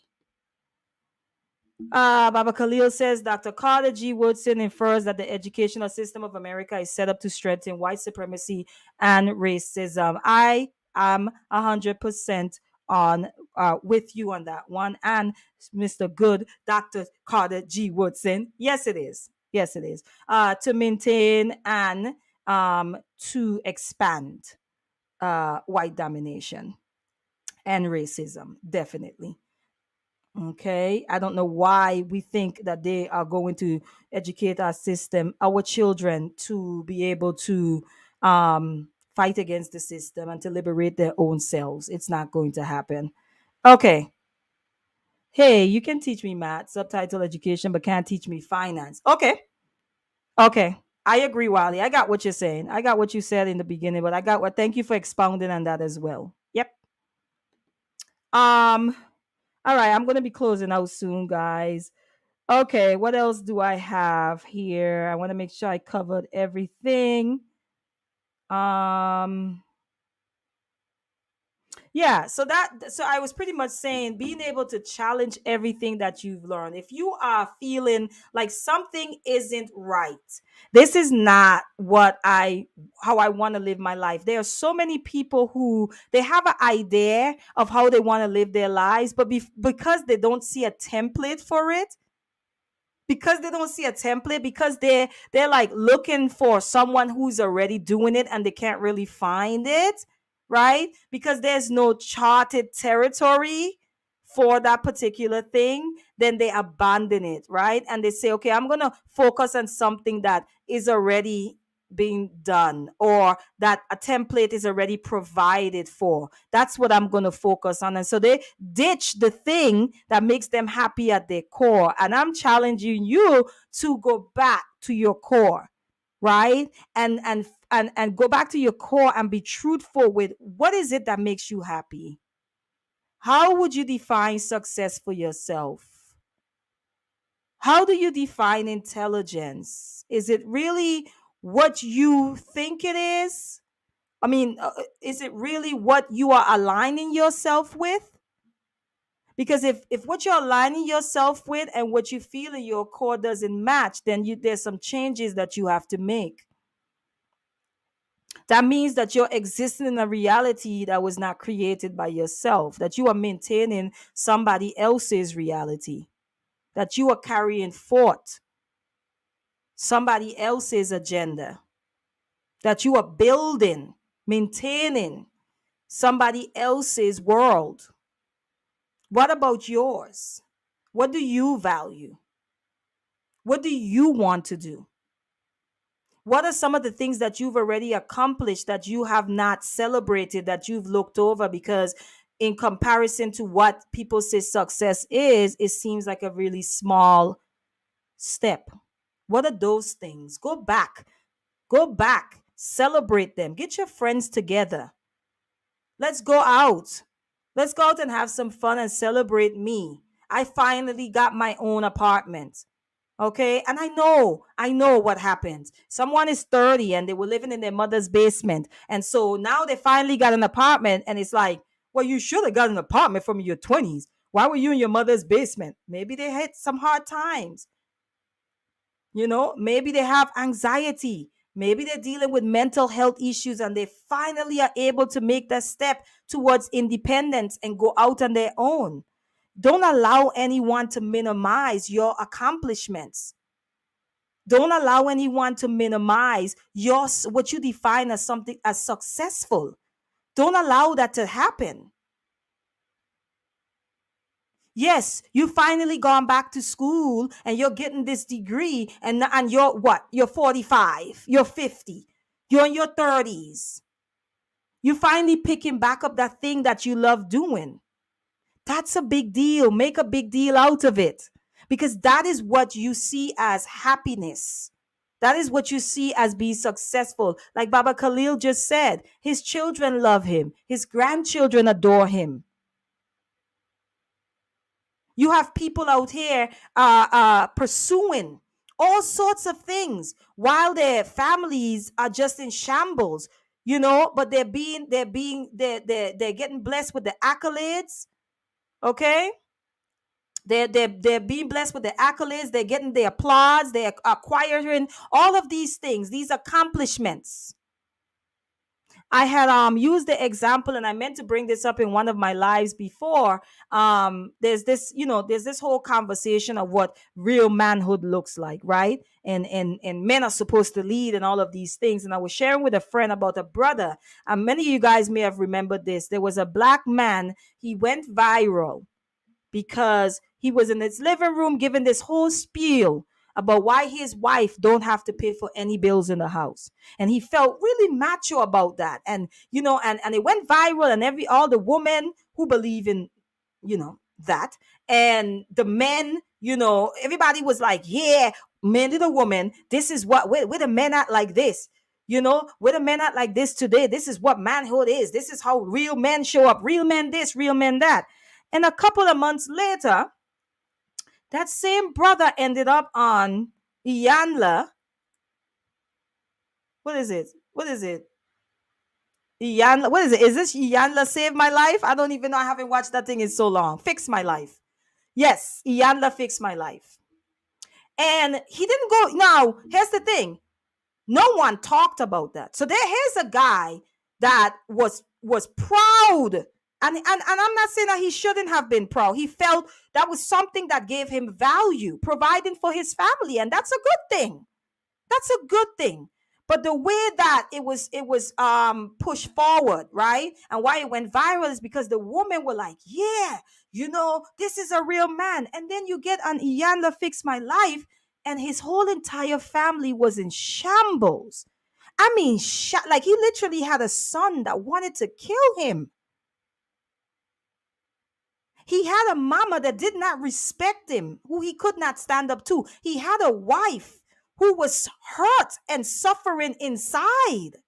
Baba Khalil says Dr. Carter G. Woodson infers that the educational system of America is set up to strengthen white supremacy and racism. I am 100% on with you on that one. And Mr. Good, Dr. Carter G. Woodson. Yes, it is. Yes, it is. To maintain and to expand white domination and racism. Definitely. Okay. I don't know why we think that they are going to educate our system, our children, to be able to fight against the system and to liberate their own selves. It's not going to happen. Okay. Hey, you can teach me math, subtitle education, but can't teach me finance. Okay. Okay. I agree, Wally. I got what you're saying. I got what you said in the beginning, but I got what, thank you for expounding on that as well. Yep. Um, all right, I'm gonna be closing out soon, guys. Okay, what else do I have here? I want to make sure I covered everything. Um, yeah, so I was pretty much saying being able to challenge everything that you've learned. If you are feeling like something isn't right, this is not what I how I want to live my life. There are so many people who they have an idea of how they want to live their lives, but because they don't see a template for it, because they don't see a template, because they're like looking for someone who's already doing it and they can't really find it, right? Because there's no charted territory for that particular thing, then they abandon it, right? And they say, okay, I'm gonna focus on something that is already being done, or that a template is already provided for. That's what I'm going to focus on. And so they ditch the thing that makes them happy at their core. And I'm challenging you to go back to your core, right? And go back to your core and be truthful with what is it that makes you happy? How would you define success for yourself? How do you define intelligence? Is it really what you think it is? I mean, is it really what you are aligning yourself with? Because if what you're aligning yourself with and what you feel in your core doesn't match, then there's some changes that you have to make. That means that you're existing in a reality that was not created by yourself, that you are maintaining somebody else's reality, that you are carrying forth somebody else's agenda, that you are building, maintaining somebody else's world. What about yours? What do you value? What do you want to do? What are some of the things that you've already accomplished that you have not celebrated, that you've looked over because in comparison to what people say success is, it seems like a really small step? What are those things? Go back, celebrate them, get your friends together. Let's go out. Let's go out and have some fun and celebrate me. I finally got my own apartment. Okay. And I know what happens. Someone is 30 and they were living in their mother's basement. And so now they finally got an apartment. And it's like, well, you should have got an apartment from your 20s. Why were you in your mother's basement? Maybe they had some hard times. Maybe they have anxiety. Maybe they're dealing with mental health issues and they finally are able to make that step towards independence and go out on their own. Don't allow anyone to minimize your accomplishments. Don't allow anyone to minimize what you define as something as successful. Don't allow that to happen. Yes, you finally gone back to school and you're getting this degree, and you're what? You're 45, you're 50, you're in your 30s. You finally picking back up that thing that you love doing. That's a big deal. Make a big deal out of it, because that is what you see as happiness. That is what you see as being successful. Like Baba Khalil just said, his children love him, his grandchildren adore him. You have people out here pursuing all sorts of things while their families are just in shambles, but they're getting blessed with the accolades. Okay. They're being blessed with the accolades. They're getting the applause. They're acquiring all of these things, these accomplishments. I had used the example, and I meant to bring this up in one of my lives before. There's this whole conversation of what real manhood looks like, right? And men are supposed to lead and all of these things. And I was sharing with a friend about a brother. Many of you guys may have remembered this. There was a black man. He went viral because he was in his living room giving this whole spiel about why his wife don't have to pay for any bills in the house. And he felt really macho about that. And, and it went viral, and all the women who believe in, that, and the men, everybody was like, yeah, men to the woman, this is what, where the men act like this. Where the men act like this today. This is what manhood is. This is how real men show up. Real men this, real men that. And a couple of months later, that same brother ended up on Iyanla. What is it? What is it? Iyanla. What is it? Is this Iyanla Save My Life? I don't even know. I haven't watched that thing in so long. Fix My Life. Yes, Iyanla Fix My Life. And he didn't go. Now, here's the thing. No one talked about that. So here's a guy that was proud. And I'm not saying that he shouldn't have been proud. He felt that was something that gave him value, providing for his family. And that's a good thing. That's a good thing. But the way that it was pushed forward, right? And why it went viral is because the women were like, yeah, this is a real man. And then you get on Iyanla Fix My Life, and his whole entire family was in shambles. I mean, like he literally had a son that wanted to kill him. He had a mama that did not respect him, who he could not stand up to. He had a wife who was hurt and suffering inside.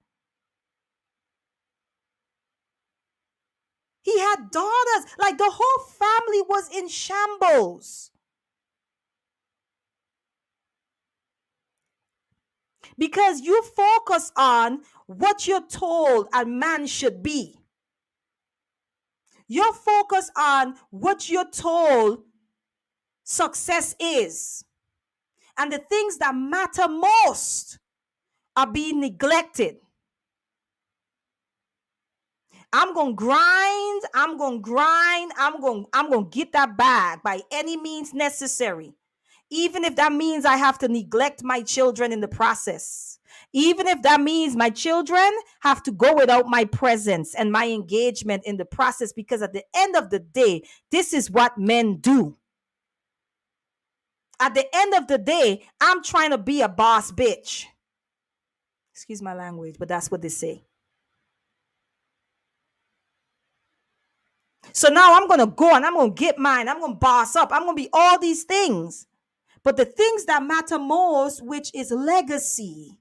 He had daughters. Like the whole family was in shambles. Because you focus on what you're told a man should be. You're focused on what you're told success is. And the things that matter most are being neglected. I'm going to grind. I'm going to get that bag by any means necessary. Even if that means I have to neglect my children in the process. Even if that means my children have to go without my presence and my engagement in the process, because at the end of the day, this is what men do. At the end of the day, I'm trying to be a boss bitch. Excuse my language, but that's what they say. So now I'm going to go and I'm going to get mine. I'm going to boss up. I'm going to be all these things. But the things that matter most, which is legacy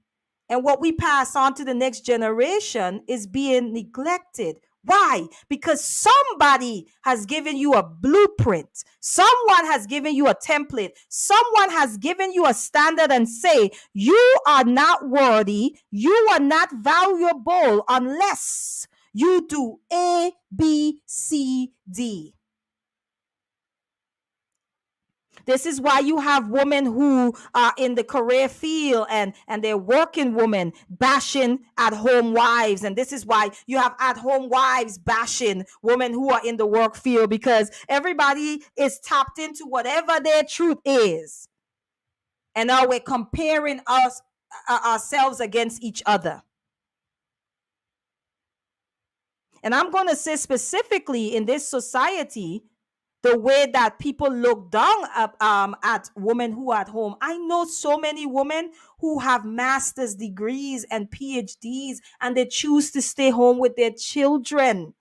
and what we pass on to the next generation, is being neglected. Why? Because somebody has given you a blueprint. Someone has given you a template. Someone has given you a standard and say, you are not worthy. You are not valuable unless you do A, B, C, D. This is why you have women who are in the career field and they're working women bashing at home wives. And this is why you have at home wives bashing women who are in the work field, because everybody is tapped into whatever their truth is. And now we're comparing ourselves against each other. And I'm going to say specifically in this society, the way that people look down at women who are at home. I know so many women who have master's degrees and PhDs, and they choose to stay home with their children.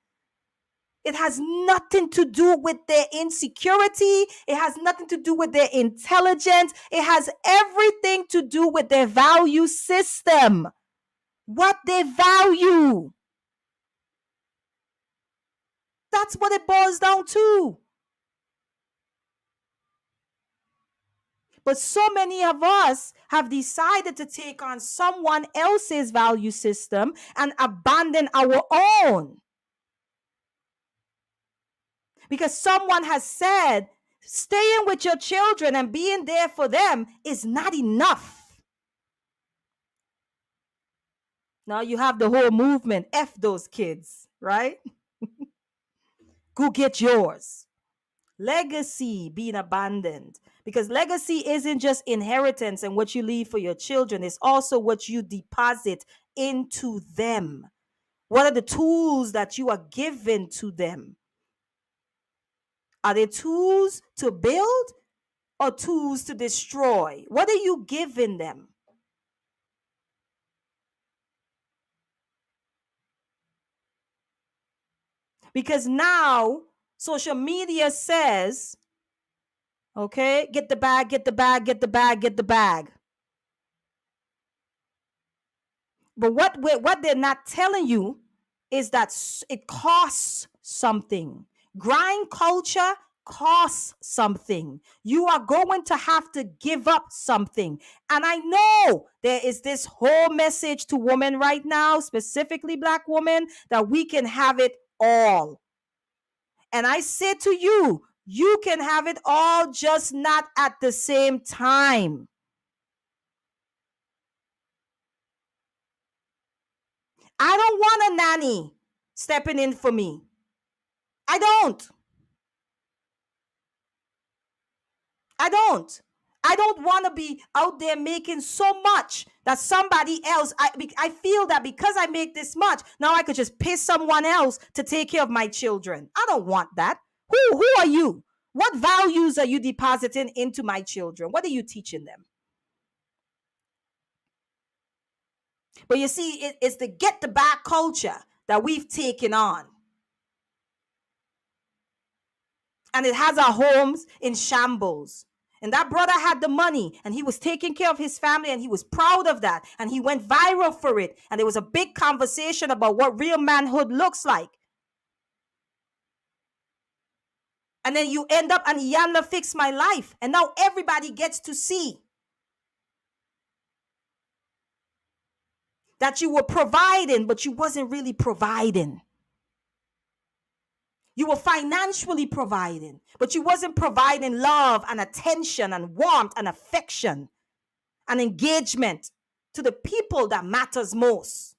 It has nothing to do with their insecurity. It has nothing to do with their intelligence. It has everything to do with their value system, what they value. That's what it boils down to. But so many of us have decided to take on someone else's value system and abandon our own. Because someone has said, staying with your children and being there for them is not enough. Now you have the whole movement, F those kids, right? Go get yours. Legacy being abandoned, because legacy isn't just inheritance and what you leave for your children, it's also what you deposit into them. What are the tools that you are given to them? Are they tools to build or tools to destroy? What are you giving them? Because now social media says, okay, get the bag, get the bag, get the bag, get the bag. But what they're not telling you is that it costs something. Grind culture costs something. You are going to have to give up something. And I know there is this whole message to women right now, specifically Black women, that we can have it all. And I say to you, you can have it all, just not at the same time. I don't want a nanny stepping in for me. I don't. I don't. I don't want to be out there making so much that somebody else, I feel that because I make this much, now I could just pay someone else to take care of my children. I don't want that. Who are you? What values are you depositing into my children? What are you teaching them? But you see, it's the get the back culture that we've taken on. And it has our homes in shambles. And that brother had the money and he was taking care of his family and he was proud of that. And he went viral for it. And there was a big conversation about what real manhood looks like. And then you end up and Iyanla fix my life. And now everybody gets to see that you were providing, but you wasn't really providing. You were financially providing, but you wasn't providing love and attention and warmth and affection and engagement to the people that matters most.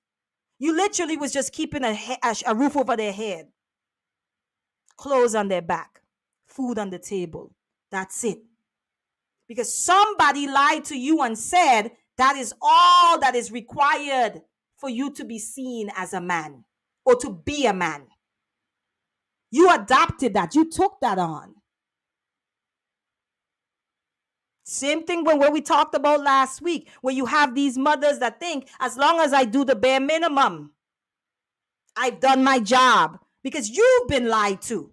You literally was just keeping a roof over their head, clothes on their back, food on the table. That's it. Because somebody lied to you and said that is all that is required for you to be seen as a man or to be a man. You adopted that. You took that on. Same thing when what we talked about last week, where you have these mothers that think, as long as I do the bare minimum, I've done my job, because you've been lied to.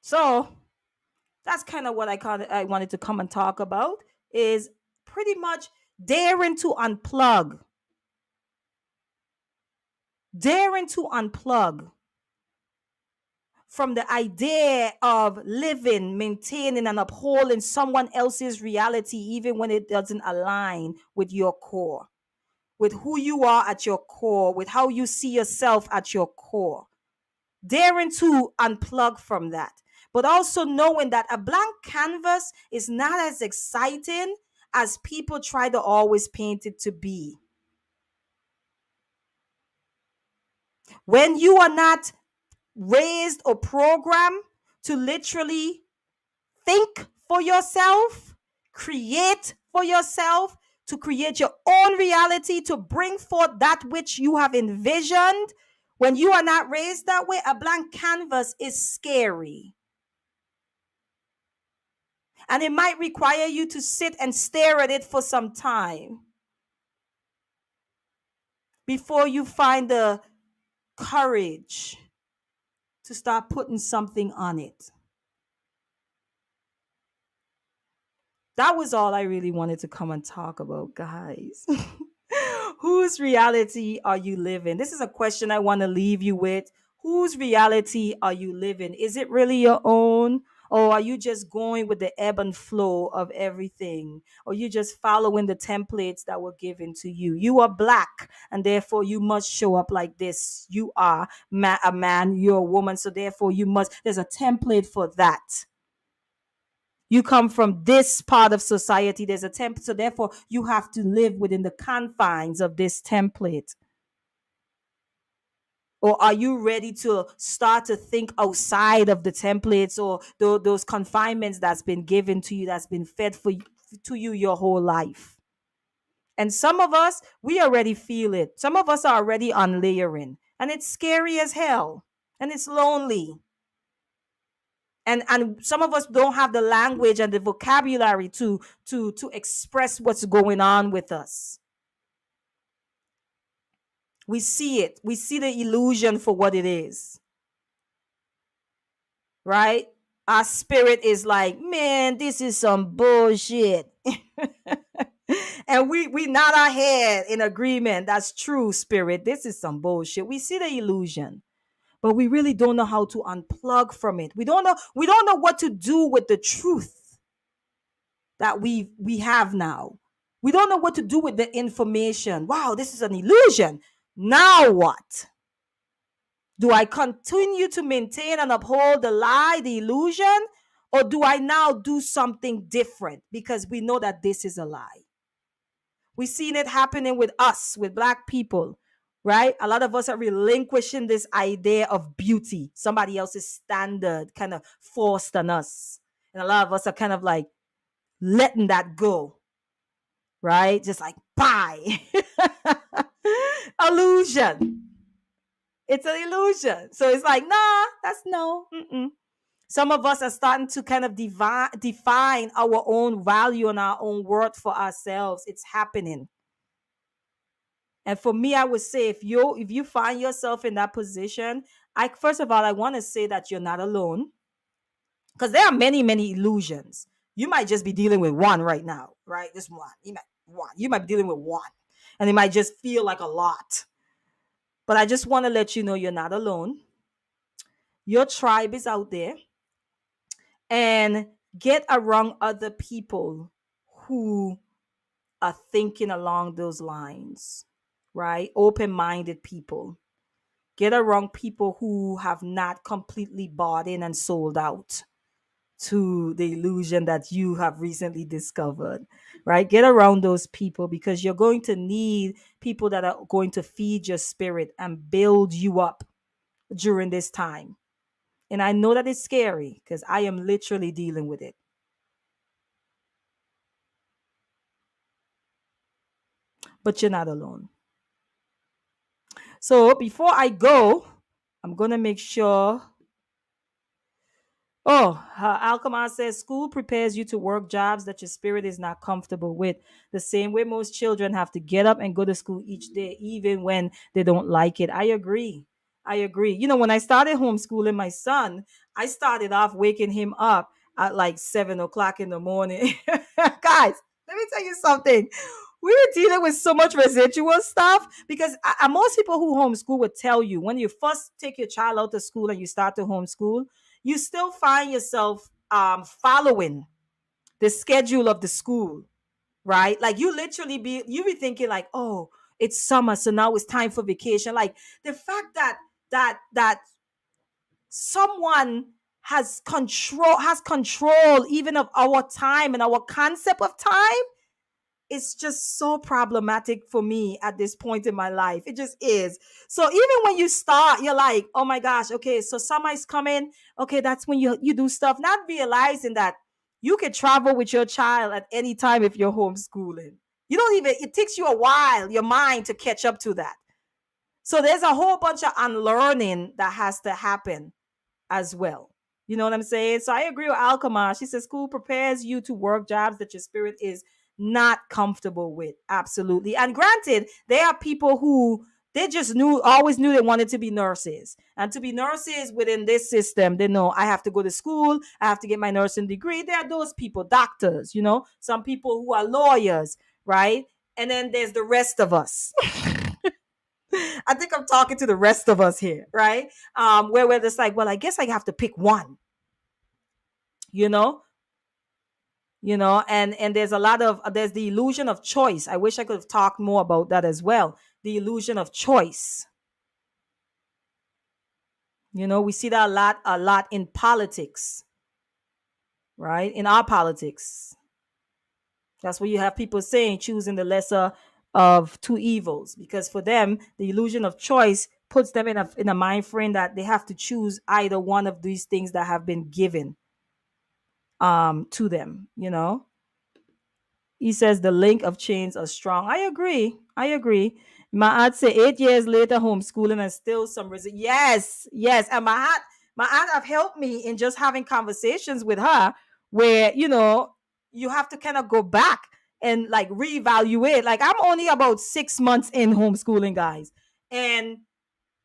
So that's kind of what I wanted to come and talk about, is pretty much Daring to unplug. Daring to unplug from the idea of living, maintaining, and upholding someone else's reality, even when it doesn't align with your core, with who you are at your core, with how you see yourself at your core. Daring to unplug from that, but also knowing that a blank canvas is not as exciting as people try to always paint it to be. When you are not raised or programmed to literally think for yourself, create for yourself, to create your own reality, to bring forth that which you have envisioned. When you are not raised that way, a blank canvas is scary. And it might require you to sit and stare at it for some time before you find the courage to start putting something on it. That was all I really wanted to come and talk about, guys. Whose reality are you living? This is a question I want to leave you with. Whose reality are you living? Is it really your own? Or are you just going with the ebb and flow of everything? Or you just following the templates that were given to you? You are black, and therefore you must show up like this. You are a man, you're a woman, so therefore you must. There's a template for that. You come from this part of society, there's a template, so therefore you have to live within the confines of this template. Or are you ready to start to think outside of the templates or those confinements that's been given to you, that's been fed to you your whole life? And some of us, we already feel it. Some of us are already on layering, and it's scary as hell, and it's lonely. And some of us don't have the language and the vocabulary to express what's going on with us. We see it. We see the illusion for what it is. Right? Our spirit is like, man, this is some bullshit. And we nod our head in agreement. That's true, spirit. This is some bullshit. We see the illusion, but we really don't know how to unplug from it. We don't know what to do with the truth that we have now. We don't know what to do with the information. Wow, this is an illusion. Now what? Do I continue to maintain and uphold the lie, the illusion, or do I now do something different because we know that this is a lie? We've seen it happening with us, with black people, right? A lot of us are relinquishing this idea of beauty, somebody else's standard kind of forced on us. And a lot of us are kind of like letting that go, right? Just like, bye. Illusion. It's an illusion. So it's like, nah, that's no. Mm-mm. Some of us are starting to kind of define our own value and our own worth for ourselves. It's happening. And for me, I would say if you find yourself in that position, I first of all I want to say that you're not alone, because there are many many illusions. You might just be dealing with one right now, right? This one, you might be dealing with one, and it might just feel like a lot. But I just want to let you know you're not alone. Your tribe is out there, and get around other people who are thinking along those lines, right? Open minded people. Get around people who have not completely bought in and sold out to the illusion that you have recently discovered, right? Get around those people, because you're going to need people that are going to feed your spirit and build you up during this time. And I know that it's scary because I am literally dealing with it. But you're not alone. So before I go, I'm going to make sure. Oh, Alchemist says school prepares you to work jobs that your spirit is not comfortable with. The same way most children have to get up and go to school each day, even when they don't like it. I agree. I agree. When I started homeschooling my son, I started off waking him up at like 7 o'clock in the morning. Guys, let me tell you something. we were dealing with so much residual stuff because most people who homeschool would tell you when you first take your child out to school and you start to homeschool, you still find yourself following the schedule of the school, right? Like you be thinking like, oh, it's summer, so now it's time for vacation. Like the fact that someone has control even of our time and our concept of time, it's just so problematic for me at this point in my life. It just is. So even when you start, you're like, oh my gosh, okay, so summer is coming. Okay, that's when you do stuff, not realizing that you can travel with your child at any time if you're homeschooling. You don't even, it takes you a while, your mind to catch up to that. So there's a whole bunch of unlearning that has to happen as well. You know what I'm saying? So I agree with Alkama. She says school prepares you to work jobs that your spirit is not comfortable with. Absolutely. And granted, there are people who they just always knew they wanted to be nurses. And to be nurses within this system, they know I have to go to school, I have to get my nursing degree. There are those people, doctors, some people who are lawyers, right? And then there's the rest of us. I think I'm talking to the rest of us here, right? Where we're just like, well, I guess I have to pick one, you know, and there's a lot of there's the illusion of choice. I wish I could have talked more about that as well. The illusion of choice. We see that a lot in politics, right? In our politics. That's where you have people saying choosing the lesser of two evils, because for them, the illusion of choice puts them in a mind frame that they have to choose either one of these things that have been given to them. He says the link of chains are strong. I agree. My aunt say 8 years later homeschooling and still some yes, yes. And my aunt have helped me in just having conversations with her where you have to kind of go back and like reevaluate. Like I'm only about 6 months in homeschooling, guys, and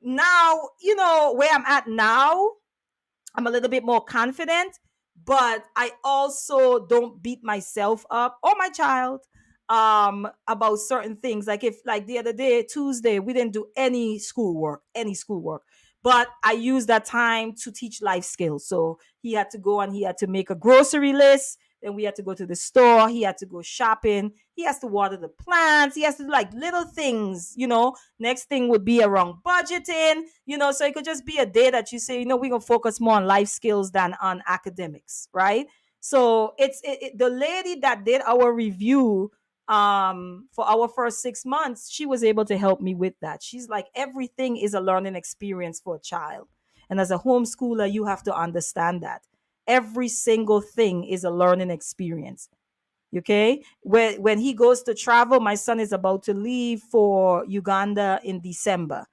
now where I'm at now, I'm a little bit more confident, but I also don't beat myself up or my child about certain things. Like if like the other day, Tuesday, we didn't do any schoolwork. But I used that time to teach life skills. So he had to go and he had to make a grocery list. Then we had to go to the store. He had to go shopping. He has to water the plants. He has to do like little things. Next thing would be around budgeting. So it could just be a day that you say, we're going to focus more on life skills than on academics, right? So the lady that did our review for our first 6 months, she was able to help me with that. She's like, everything is a learning experience for a child. And as a homeschooler, you have to understand that. Every single thing is a learning experience. Okay, when he goes to travel, my son is about to leave for Uganda in December.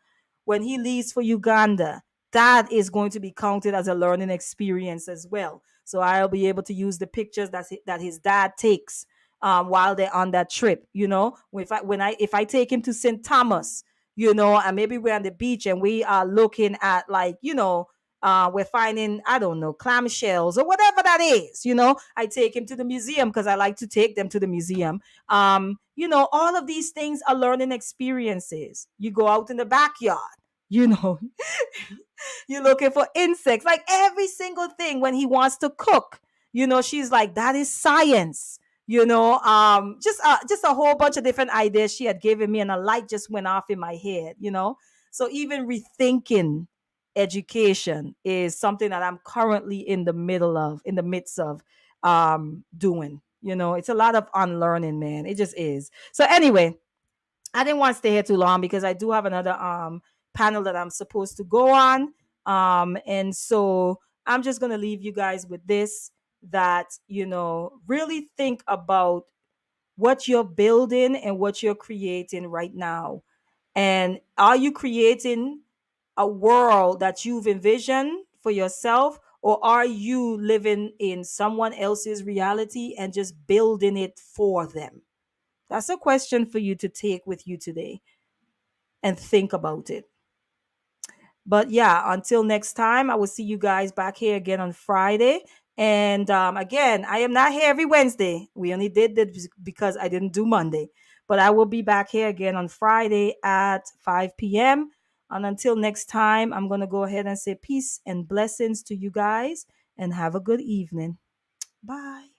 When he leaves for Uganda, that is going to be counted as a learning experience as well. So I'll be able to use the pictures that his dad takes while they're on that trip. If I take him to St. Thomas, and maybe we're on the beach and we are looking at we're finding, I don't know, clamshells or whatever that is. I take him to the museum because I like to take them to the museum. All of these things are learning experiences. You go out in the backyard, you know, you're looking for insects, like every single thing. When he wants to cook, she's like, that is science. Just a whole bunch of different ideas she had given me, and a light just went off in my head. So even rethinking education is something that I'm currently in the midst of doing. It's a lot of unlearning, man. It just is. So anyway, I didn't want to stay here too long because I do have another panel that I'm supposed to go on. And so I'm just gonna leave you guys with this, that really think about what you're building and what you're creating right now. And are you creating a world that you've envisioned for yourself, or are you living in someone else's reality and just building it for them? That's a question for you to take with you today and think about it. But yeah, until next time, I will see you guys back here again on Friday. And again, I am not here every Wednesday. We only did this because I didn't do Monday. But I will be back here again on Friday at 5 p.m. And until next time, I'm going to go ahead and say peace and blessings to you guys and have a good evening. Bye.